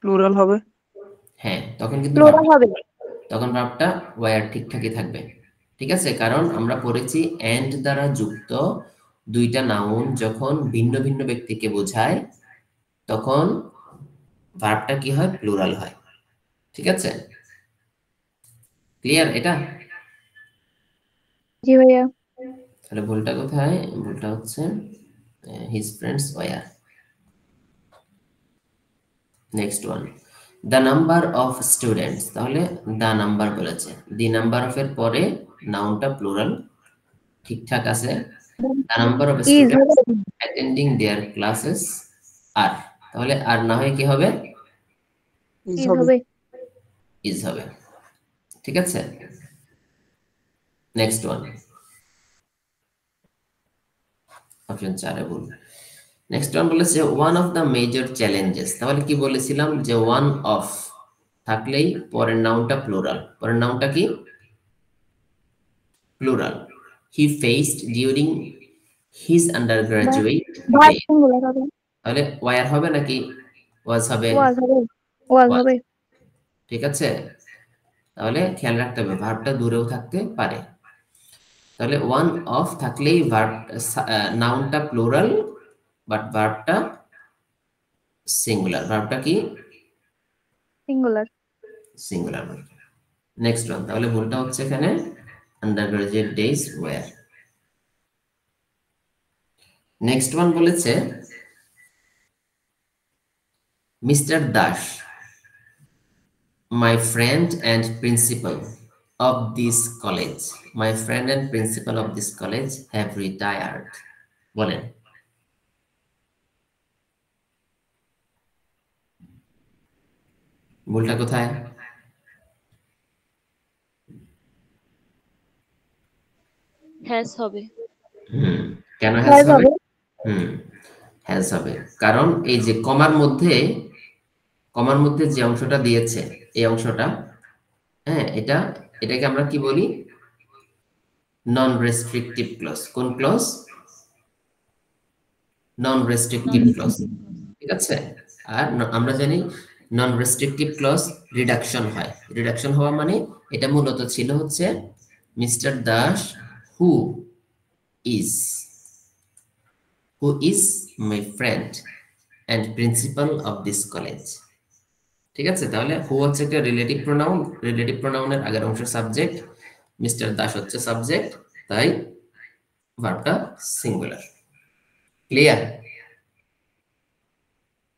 প্লুরাল হবে। হ্যাঁ, তখন কিন্তু প্লুরাল হবে। তখন ভার্বটা ওয়ার ঠিকঠাকই থাকবে, ঠিক আছে? কারণ আমরা পড়েছি অ্যান্ড দ্বারা যুক্ত দুইটা নাউন যখন ভিন্ন ভিন্ন ব্যক্তিকে বোঝায়, তখন ভার্বটা কি হয়? প্লুরাল হয়, ঠিক আছে? ক্লিয়ার এটা? জি ভাইয়া। তাহলে ভুলটা কোথায়? ভুলটা হচ্ছে his friends were. Next one, the number of students, তাহলে দ্য নাম্বার বলেছে, দি নাম্বার অফ এর পরে নাউনটা প্লুরাল ঠিকঠাক আছে। দ্য নাম্বার অফ ইজ হবে। স্টুডেন্টস অ্যাটেন্ডিং দেয়ার ক্লাসেস আর, তাহলে আর না হয় কি হবে? ইজ ইজ হবে। হবে। ইজ হবে, ঠিক আছে? নেক্সট ওয়ান, অপশন 4 এ ভুল। নেক্সট ওয়ান বলেছে one of the major challenges, তাহলে কি বলেছিলাম যে ওয়ান অফ থাকলেই পরের নাউনটা প্লুরাল। পরের নাউনটা কি? Plural. He faced during his undergraduate verb day, singular হবে। তাহলে ওয়ার হবে নাকি ওয়াজ হবে? ওয়াজ হবে। ওয়াজ ওয়াজ, হবে। ঠিক আছে? তাহলে খেয়াল রাখতে হবে ভার্বটা দূরেও থাকতে পারে। তাহলে ওয়ান অফ থাকলেই ভার্ব, নাউনটা প্লুরাল বাট ভার্বটা সিঙ্গুলার। ভার্বটা কি? সিঙ্গুলার। সিঙ্গুলার। নেক্সট ওয়ান, তাহলে ভুলটা হচ্ছে এখানে undergraduate days were. Next one বলেছে mister Das, my friend and principal of this college, my friend and principal of this college have retired. বলেন ভুলটা কোথায়? হ্যাজ হবে। হুম, কেন হ্যাজ হ্যাজ হবে? হবে। হুম, হ্যাজ হবে কারণ এই যে কমার মধ্যে যে অংশটা দিয়েছে এই অংশটা, হ্যাঁ, এটাকে আমরা কি বলি? নন রেস্ট্রিকটিভ ক্লজ। কোন ক্লজ? নন রেস্ট্রিকটিভ ক্লজ। ঠিক আছে। আর আমরা জানি নন রেস্ট্রিকটিভ ক্লজ রিডাকশন হয়। রিডাকশন হওয়া মানে এটা মূলত ছিল হচ্ছে mister Das who is my friend and principal of this college. ঠিক আছে, তাহলে হু হচ্ছে একটা রিলেটিভ প্রোনাউন, রিলেটিভ প্রোনাউনের আগের অংশ সাবজেক্ট, মিস্টার দাস হচ্ছে সাবজেক্ট, তাই ভার্বটা সিঙ্গুলার। ক্লিয়ার?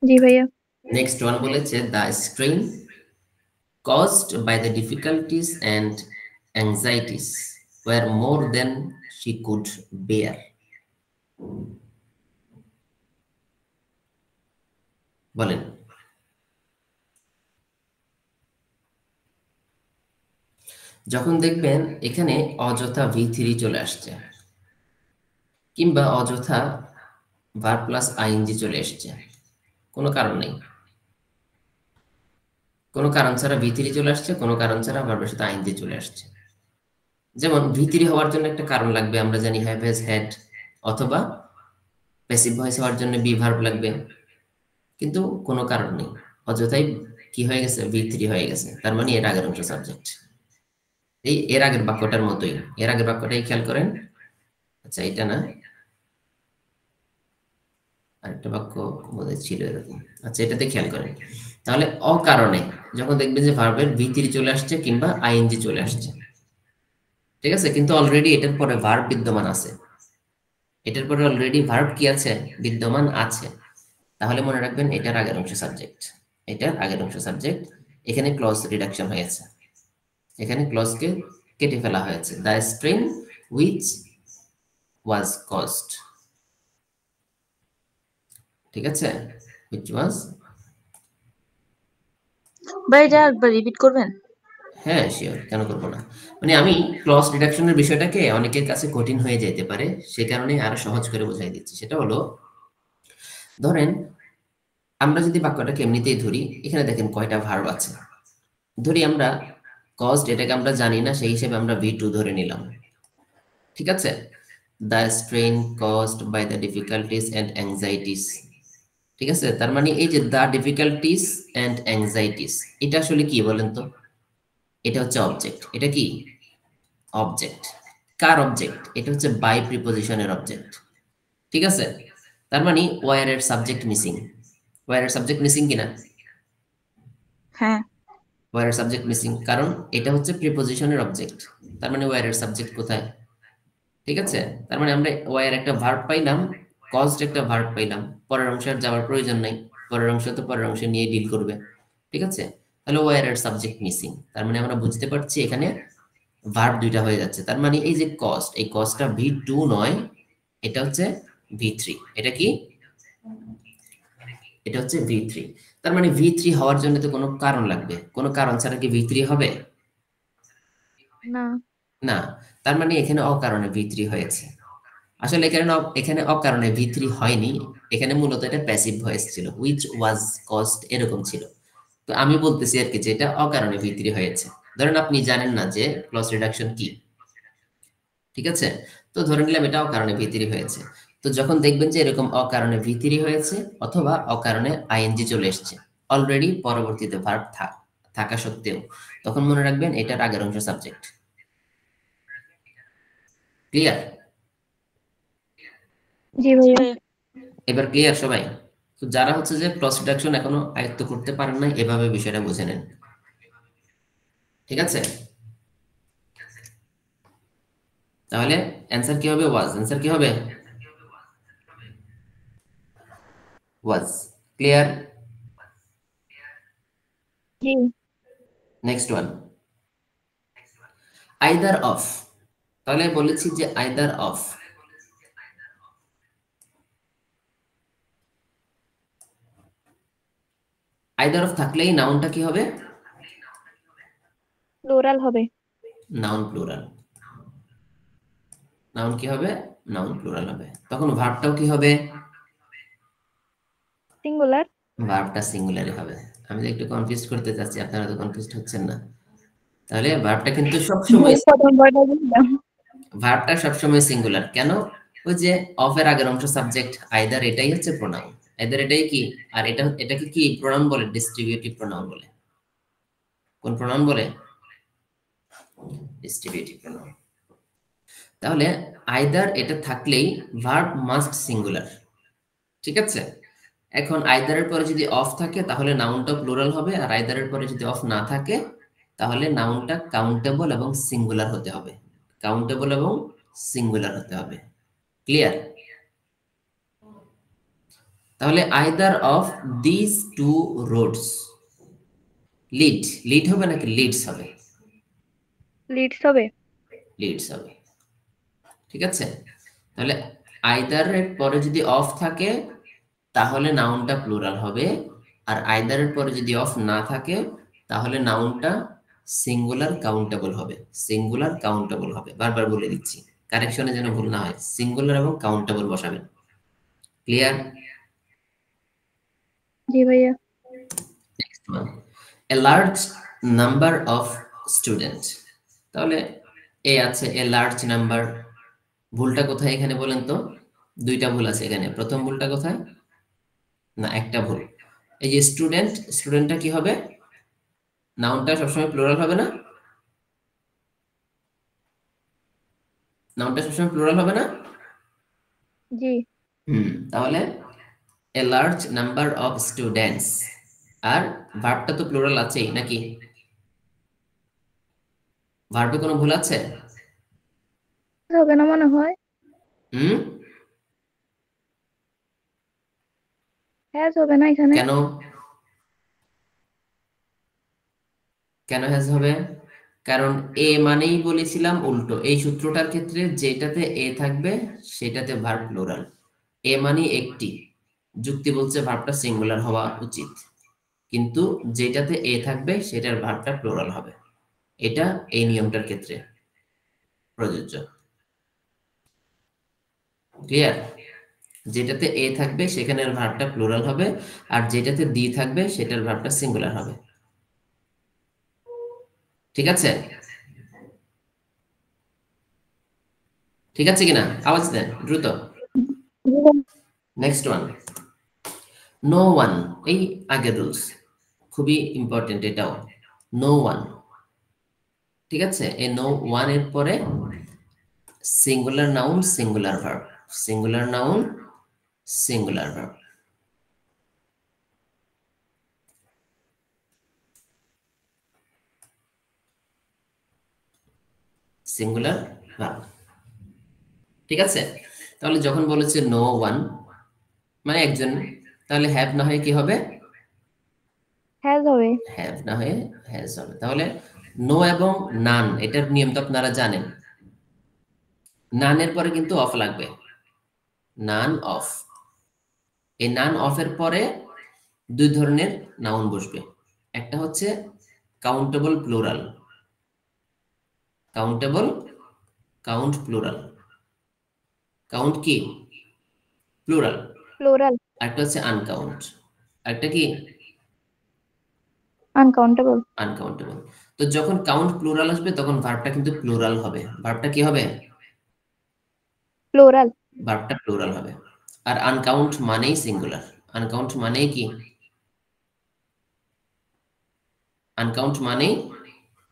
জি ভাইয়া। নেক্সট ওয়ান বলেছে the strain caused by the difficulties and anxieties were more than she could bear. বলেন। যখন দেখবেন এখানে অযথা V3 চলে আসছে কিংবা অযথা ভার্ব প্লাস আইএনজি চলে এসছে, কোনো কারণ নেই, কোনো কারণ ছাড়া V3 চলে আসছে, কোনো কারণ ছাড়া ভার্বের সাথে আইএনজি চলে আসছে। যেমন V3 হওয়ার জন্য একটা কারণ লাগবে, আমরা জানি হ্যাভ, হ্যাজ, হ্যাড, অথবা প্যাসিভ ভয়েস হওয়ার জন্য বি ভার্ব লাগবে, কিন্তু কোনো কারণ নেই, অযথাই কি হয়ে গেছে? V3 হয়ে গেছে। তার মানে এর আগের অংশ সাবজেক্ট। এই এর আগের বাক্যটার মতোই, এর আগের বাক্যটাই খেয়াল করেন। আচ্ছা, এটা না, আরেকটা বাক্য বোধহয় ছিল এরকম। আচ্ছা, এটাতে খেয়াল করেন। তাহলে অকারণে যখন দেখবেন যে ভার্বের V3 চলে আসছে কিংবা আইএনজি চলে আসছে, ঠিক আছে, কিন্তু অলরেডি এটার পরে ভার্ব বিদ্যমান আছে, এটার পরে অলরেডি ভার্ব কি আছে? বিদ্যমান আছে, তাহলে মনে রাখবেন এটার আগের অংশ সাবজেক্ট, এটার আগের অংশ সাবজেক্ট। এখানে ক্লজ রিডাকশন হয়েছে, এখানে ক্লজকে কেটে ফেলা হয়েছে। The strain which was caused, ঠিক আছে, হুইচ ওয়াজ। ভাই এটা একবার রিপিট করবেন? হ্যাঁ শিওর, কেন করবো না। মানে আমি ক্লজ রিডাকশনের বিষয়টাকে অনেকের কাছে কঠিন হয়ে যেতে পারে, সে কারণে আরো সহজ করে বোঝাই দিচ্ছি। সেটা হলো, ধরেন আমরা যদি বাক্যটাকে এমনিতেই ধরি, এখানে দেখেন কয়টা ভার্ব আছে। ধরি আমরা কজড, এটাকে আমরা জানি না, সেই হিসেবে আমরা V2 ধরে নিলাম, ঠিক আছে। The strain caused by the difficulties and anxieties, ঠিক আছে। তার মানে এই যে দ্য ডিফিকাল্টিস অ্যান্ড অ্যাংজাইটিস, এটা আসলে কি বলেন তো? এটা হচ্ছে অবজেক্ট। এটা কি? অবজেক্ট। কার অবজেক্ট? এটা হচ্ছে বাই প্রিপোজিশনের অবজেক্ট, ঠিক আছে। তার মানে ওয়ার এর সাবজেক্ট মিসিং। ওয়ার এর সাবজেক্ট মিসিং কিনা? হ্যাঁ। ওয়ার এর সাবজেক্ট মিসিং, কারণ এটা হচ্ছে প্রিপোজিশনের অবজেক্ট। তার মানে ওয়ার এর সাবজেক্ট কোথায়? ঠিক আছে। তার মানে আমরা ওয়ার একটা ভার্ব পাইলাম, কজড একটা ভার্ব পাইলাম, পরের অংশে আর যাওয়ার প্রয়োজন নাই, পরের অংশ তো পরের অংশ নিয়ে ডিল করবে, ঠিক আছে। তাহলে ওয়ার এর সাবজেক্ট মিসিং, তার মানে আমরা বুঝতে পারছি এখানে ভার্ব দুইটা হয়ে যাচ্ছে। তার মানে এই যে কস্ট, এই কস্টটা V2 নয়, এটা হচ্ছে V3। এটা কি? এটা হচ্ছে V3। তার মানে V3 হওয়ার জন্য তো কোনো কারণ লাগবে, কোনো কারণ ছাড়া কি V3 হবে? না। না। তার মানে এখানে অকারণে V3 হয়েছে। আসলে এখানে অকারণে V3 হয়নি, এখানে মূলত এটা প্যাসিভ ভয়েস ছিল, which was caused এরকম ছিল। তো আমি বলতেছি আর কি যে এটা অকারণে V3 হয়েছে। ধরেন আপনি জানেন না যে ক্লজ রিডাকশন কি, ঠিক আছে, তো ধরে নিলাম এটা অকারণে V3 হয়েছে। তো যখন দেখবেন যে এরকম অকারণে V3 হয়েছে অথবা অকারণে আইএনজি চলে এসেছে, অলরেডি পরবর্তীতে ভার্ব থাকা সত্ত্বেও, তখন মনে রাখবেন এটার আগের অংশ সাবজেক্ট। ক্লিয়ার? জি জি ভাইয়া। ভাইয়া। এবার ক্লিয়ার সবাই? তো যারা হচ্ছে যে ক্রস রিডাকশন এখনো আয়ত্ত করতে পারেন না, এভাবে বিষয়টা বুঝে নেন, ঠিক আছে। তাহলে অ্যান্সার কি হবে? ওয়াজ। অ্যান্সার কি হবে? ওয়াজ। ক্লিয়ার? জি। Next one, either of. তাহলে বলেছি যে আইদার অফ, আইদার অফ থাকলেই নাউনটা কি হবে? প্লুরাল হবে। Noun plural. নাউন কি হবে? নাউন প্লুরাল হবে। তখন ভার্বটাও কি হবে? সিঙ্গুলার। ভার্বটা সিঙ্গুলারই হবে। আমি তো একটু কনফিউজ করতে চাচ্ছি, আপনারা তো কনফিউজড হচ্ছেন না। তাহলে ভার্বটা কিন্তু সবসময় প্রথম বয়টা বুঝলাম। ভার্বটা সবসময় সিঙ্গুলার। কেন? ওই যে অফ এর আগের অংশ সাবজেক্ট, আইদার এটাই হচ্ছে প্রোনাউন, আইদার এটাই কি, আর এটাকে কি প্রোনাউন বলে? ডিস্ট্রিবিউটিভ প্রোনাউন বলে। কোন প্রোনাউন বলে? Distributive pronoun. তাহলে আইদার এটা থাকলেই ভার্ব মাস্ট সিঙ্গুলার। ঠিক আছে? এখন আইদারের পরে যদি অফ থাকে তাহলে নাউনটা প্লুরাল হবে, আর আইদারের পরে যদি অফ না থাকে তাহলে নাউনটা কাউন্টেবল এবং সিঙ্গুলার হতে হবে। কাউন্টেবল এবং সিঙ্গুলার হতে হবে। ক্লিয়ার? তাহলে either of this two roads lead, lead হবে নাকি লিডস হবে? লিডস হবে। লিডস হবে। ঠিক আছে? তাহলে আইদারের পরে যদি অফ থাকে তাহলে নাউনটা প্লুরাল হবে, আর আইদারের পরে যদি অফ না থাকে তাহলে নাউনটা সিঙ্গুলার কাউন্টেবল হবে। সিঙ্গুলার কাউন্টেবল হবে। বারবার বলে দিচ্ছি, কারেকশনে যেন ভুল না হয়। সিঙ্গুলার এবং কাউন্টেবল বসাবেন। ক্লিয়ার? জি ভাইয়া। Next one, A large number of student. তাহলে এ আছে এ লার্জ নাম্বার, ভুলটা কোথায় এখানে বলেন তো? দুইটা ভুল আছে এখানে। প্রথম ভুলটা কোথায়? না, একটা ভুল। এই যে স্টুডেন্ট, স্টুডেন্টটা কি হবে? নাউনটা সবসময় প্লুরাল হবে না? নাউনটা সবসময় প্লুরাল হবে না? জি। তাহলে a large number of students, আর ভার্বটা তো প্লুরাল আছেই নাকি? ভার্বে কোনো ভুল আছে? হবে না মনে হয়। হুম হ্যাজ হবে না এখানে। কেন? কেন হ্যাজ হবে? কারণ এ মানেই বলেছিলাম উল্টো। এই সূত্রটার ক্ষেত্রে যেটাতে এ থাকবে সেটাতে ভার্ব প্লুরাল। এ মানে একটি, যুক্তি বলছে ভার্বটা সিঙ্গুলার হওয়া উচিত, কিন্তু যেটাতে এ থাকবে সেটার ভার্বটা প্লুরাল হবে। এটা এই নিয়মটার ক্ষেত্রে প্রযোজ্য। ক্লিয়ার? যেটাতে এ থাকবে সেখানের ভার্বটা প্লুরাল হবে, আর যেটাতে দি থাকবে সেটার ভার্বটা সিঙ্গুলার হবে। ঠিক আছে? ঠিক আছে কিনা? আওয়াজ দেন দ্রুত। Next one, no one. এই আগের রুলস খুবই ইম্পর্টেন্ট এটাও। No one. ঠিক আছে? এই নো ওয়ান এর পরে singular noun singular verb, singular noun singular verb. Singular verb. ঠিক আছে? তাহলে যখন বলেছে নো ওয়ান মানে একজন, তাহলে হ্যাভ না হয়ে কি হবে? হ্যাজ হবে। হ্যাভ না হয়ে হ্যাজ হবে। তাহলে নো এবং নান, এটার নিয়ম তো আপনারা জানেন। নানের পরে কিন্তু অফ লাগবে, নান অফ। এই নান অফের পরে দুই ধরনের নাউন বসবে। একটা হচ্ছে countable plural, countable, count plural. Count কি? প্লুরাল। প্লুরাল। আরেকটা হচ্ছে আনকাউন্ট। আরেকটা কি? আনকাউন্টেবল। আনকাউন্টেবল। তো যখন কাউন্ট প্লুরাল আসবে তখন ভার্বটা কিন্তু প্লুরাল হবে। ভার্বটা কি হবে? প্লুরাল। ভার্বটা প্লুরাল হবে। আর আনকাউন্ট মানেই সিঙ্গুলার। আনকাউন্ট মানেই কি? আনকাউন্ট মানেই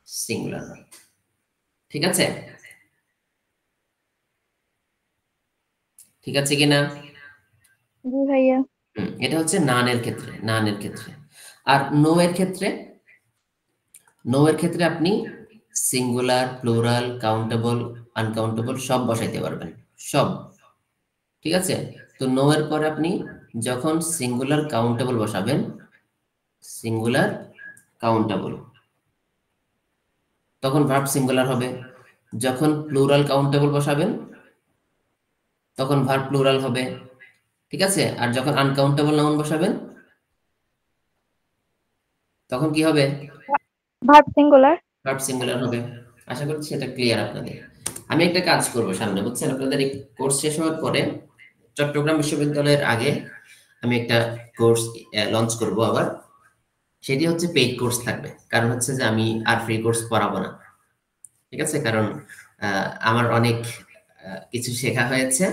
সিঙ্গুলার। ঠিক আছে? ঠিক আছে কিনা? জি ভাইয়া। এটা হচ্ছে নানের ক্ষেত্রে, নানের ক্ষেত্রে। আর নো এর ক্ষেত্রে, নো এর ক্ষেত্রে আপনি সিঙ্গুলার, প্লুরাল, কাউন্টেবল, আনকাউন্টেবল সব বসাইতে পারবেন, সব। ঠিক আছে? তো নো এর পরে আপনি যখন সিঙ্গুলার কাউন্টেবল বসাবেন, সিঙ্গুলার কাউন্টেবল, তখন ভার্ব সিঙ্গুলার হবে। যখন প্লুরাল কাউন্টেবল বসাবেন তখন ভার্ব প্লুরাল হবে। ঠিক আছে? আর যখন আনকাউন্টেবল নাউন বসাবেন তখন কি হবে? Verb singular. ভার্ব সিঙ্গুলার হবে। আশা করছি এটা ক্লিয়ার আপনাদের। আমি একটা কাজ করব সামনে, বুঝছেন? আপনাদের এই কোর্স শেষ হওয়ার পরে চট্টগ্রাম বিশ্ববিদ্যালয়ের আগে আমি একটা কোর্স লঞ্চ করব আবার। সেটি হচ্ছে পেইড কোর্স থাকবে, কারণ হচ্ছে যে আমি আর ফ্রি কোর্স পড়াবো না, ঠিক আছে? কারণ আমার অনেক কিছু শেখা হয়েছে,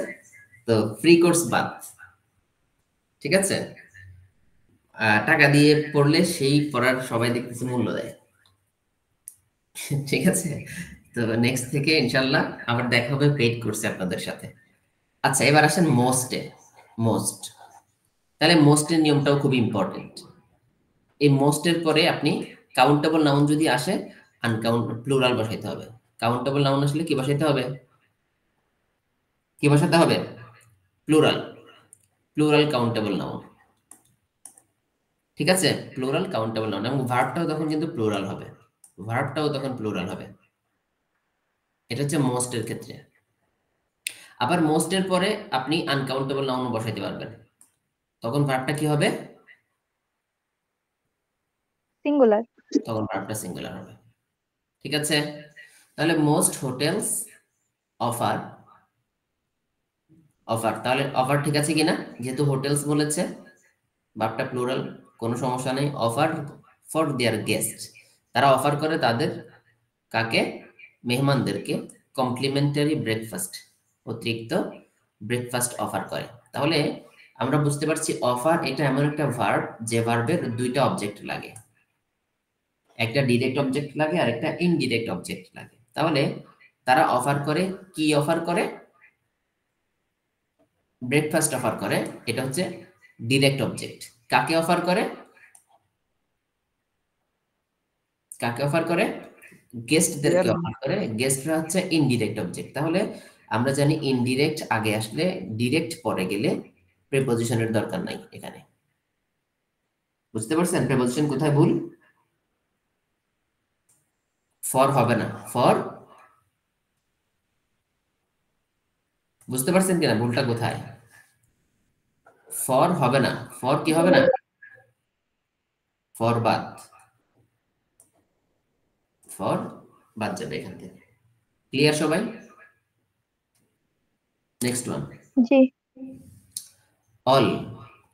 তো ফ্রি কোর্স বাদ, ঠিক আছে? টাকা দিয়ে পড়লে সেই পড়ার সবাই দেখতেছে মূল্য দেয়, ঠিক আছে? তো নেক্সট থেকে ইনশাল্লাহ আবার দেখা হবে পেইড কোর্সে আপনাদের সাথে। আচ্ছা, এবার আসেন মোস্টে। মোস্ট, তাহলে মোস্টের নিয়মটাও খুব ইম্পর্টেন্ট। এই মোস্টের পরে আপনি কাউন্টেবল নাউন যদি আসে, আনকাউন্ট প্লুরাল বসাইতে হবে। কাউন্টেবল নাউন আসলে কি বসাইতে হবে? কি বসাতে হবে? প্লুরাল। প্লুরাল কাউন্টেবল নাউন, ঠিক আছে? প্লুরাল কাউন্টেবল নাউন, এবং ভার্বটাও তখন কিন্তু প্লুরাল হবে। ভার্বটাও তখন প্লুরাল হবে। এটা হচ্ছে মোস্টের ক্ষেত্রে। আবার মোস্টের পরে আপনি আনকাউন্টেবল নাউন বসাইতে পারবেন, তখন ভার্বটা কি হবে? সিঙ্গুলার। তখন ভার্বটা সিঙ্গুলার হবে, ঠিক আছে? তাহলে মোস্ট হোটেলস অফার, অফার, তাহলে অফার ঠিক আছে কিনা? যেহেতু হোটেলস বলেছে, ভার্বটা প্লুরাল, কোনো সমস্যা নেই। অফার ফর দেয়ার গেস্ট, তারা অফার করে তাদের কাকে? মেহমানদেরকে কমপ্লিমেন্টারি ব্রেকফাস্ট, অতিরিক্ত ব্রেকফাস্ট অফার করে। তাহলে আমরা বুঝতে পারছি অফার এটা এমন একটা ভার্ব যে ভার্বের দুইটা অবজেক্ট লাগে, একটা ডিরেক্ট অবজেক্ট লাগে আর একটা ইনডিরেক্ট অবজেক্ট লাগে। তাহলে তারা অফার করে, কি অফার করে? ব্রেকফাস্ট অফার করে, এটা হচ্ছে ডিরেক্ট অবজেক্ট। কাকে অফার করে? কাকে অফার করে? গেস্টদেরকে অফার করে। গেস্টরা হচ্ছে ইনডিরেক্ট অবজেক্ট। তাহলে আমরা জানি ইনডিরেক্ট আগে আসলে ডিরেক্ট পরে গেলে প্রিপজিশনের দরকার নাই এখানে। বুঝতে পারছেন প্রিপজিশন কোথায় ভুল? ফর হবে না, ফর। বুঝতে পারছেন কিনা ভুলটা কোথায়? ফর হবে না, ফর কি হবে না? ফর বাদ, ফর বাদ যাবে এখান থেকে। ক্লিয়ার সবাই? নেক্সট ওয়ান, জি। অল।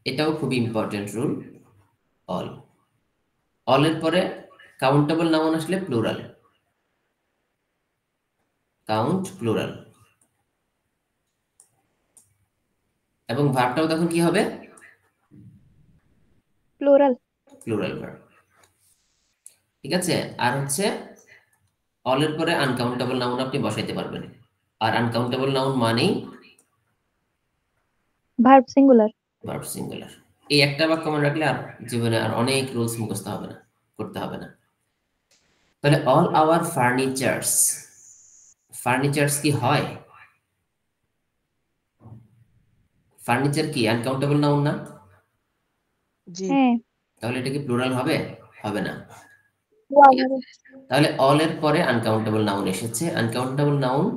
এটাও খুবই ইম্পর্টেন্ট রুল। অল, অলের পরে কাউন্টেবল নাউন আসলে প্লুরাল, কাউন্ট প্লুরাল, এবং ভার্বটাও তখন কি হবে? প্লুরাল। প্লুরাল ভার্ব, ঠিক আছে? আর হচ্ছে অলের পরে আনকাউন্টেবল নাউন আপনি বসাইতে পারবেন, আর আনকাউন্টেবল নাউন মানেই ভার্ব সিঙ্গুলার। Verb singular. এই একটা বাক্য মনে রাখলে আর জীবনে আর অনেক রুলস মুখস্থ হবে না, করতে হবে না। তাহলে অল আওয়ার ফার্নিচার্স, ফার্নিচার্স কি হয়? ফার্নিচার কি আনকাউন্টেবল নাউন না? জি। হ্যাঁ। তাহলে এটা কি প্লুরাল হবে? হবে না। ওয়াও। ঠিক আছে? তাহলে অল এর পরে আনকাউন্টেবল নাউন এসেছে, আনকাউন্টেবল নাউন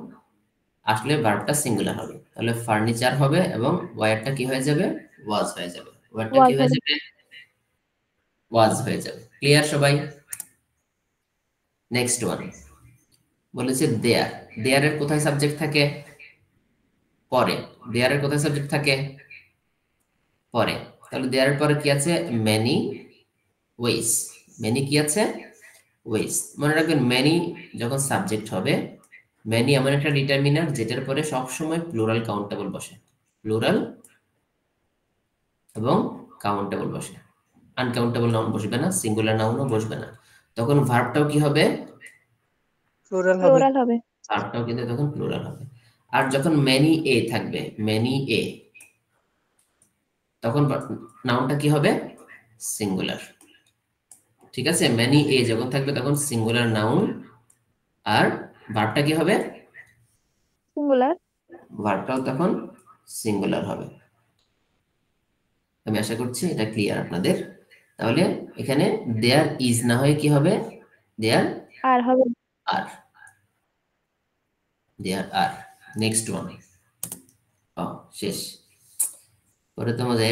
আসলে ভার্বটা সিঙ্গুলার হবে, তাহলে ফার্নিচার হবে এবং ওয়ারটা কি হয়ে যাবে? ওয়াজ হয়ে যাবে। ওয়ারটা কি ওয়াজ হয়ে হবে। যাবে? ওয়াজ হয়ে যাবে। ক্লিয়ার সবাই? নেক্সট ওয়ান বলেছে দেয়ার। দেয়ারের কোথায় সাবজেক্ট থাকে? পরে। দেয়ারের কোথায় সাবজেক্ট থাকে? পরে। তাহলে দেয়ারের পরে কি আছে? মেনি ওয়েস। মেনি কি আছে? ওয়েস। মনে রাখবেন মেনি যখন সাবজেক্ট হবে, মেনি এমন একটা ডিটারমিনার যেটার পরে সবসময় প্লুরাল কাউন্টেবল বসে, প্লুরাল এবং কাউন্টেবল বসে। আনকাউন্টেবল নাউন বসবে না, সিঙ্গুলার নাউনও বসবে না। তখন ভার্বটাও কি হবে? প্লুরাল হবে। প্লুরাল হবে। ভার্বটাও কিন্তু তখন প্লুরাল হবে। আর যখন মেনি এ থাকবে, মেনি এ, তখন নাউনটা কি হবে? সিঙ্গুলার, ঠিক আছে? মেনি এ যখন থাকবে তখন সিঙ্গুলার নাউন, আর ভার্বটা কি হবে? সিঙ্গুলার। ভার্বটাও তখন সিঙ্গুলার হবে। আমি আশা করছি এটা ক্লিয়ার আপনাদের। তাহলে এখানে দেয়ার ইজ না হয়ে কি হবে? দেয়ার আর হবে। আর, দেয়ার আর। নেক্সট ওয়ান, শেষ। পরে তো মজা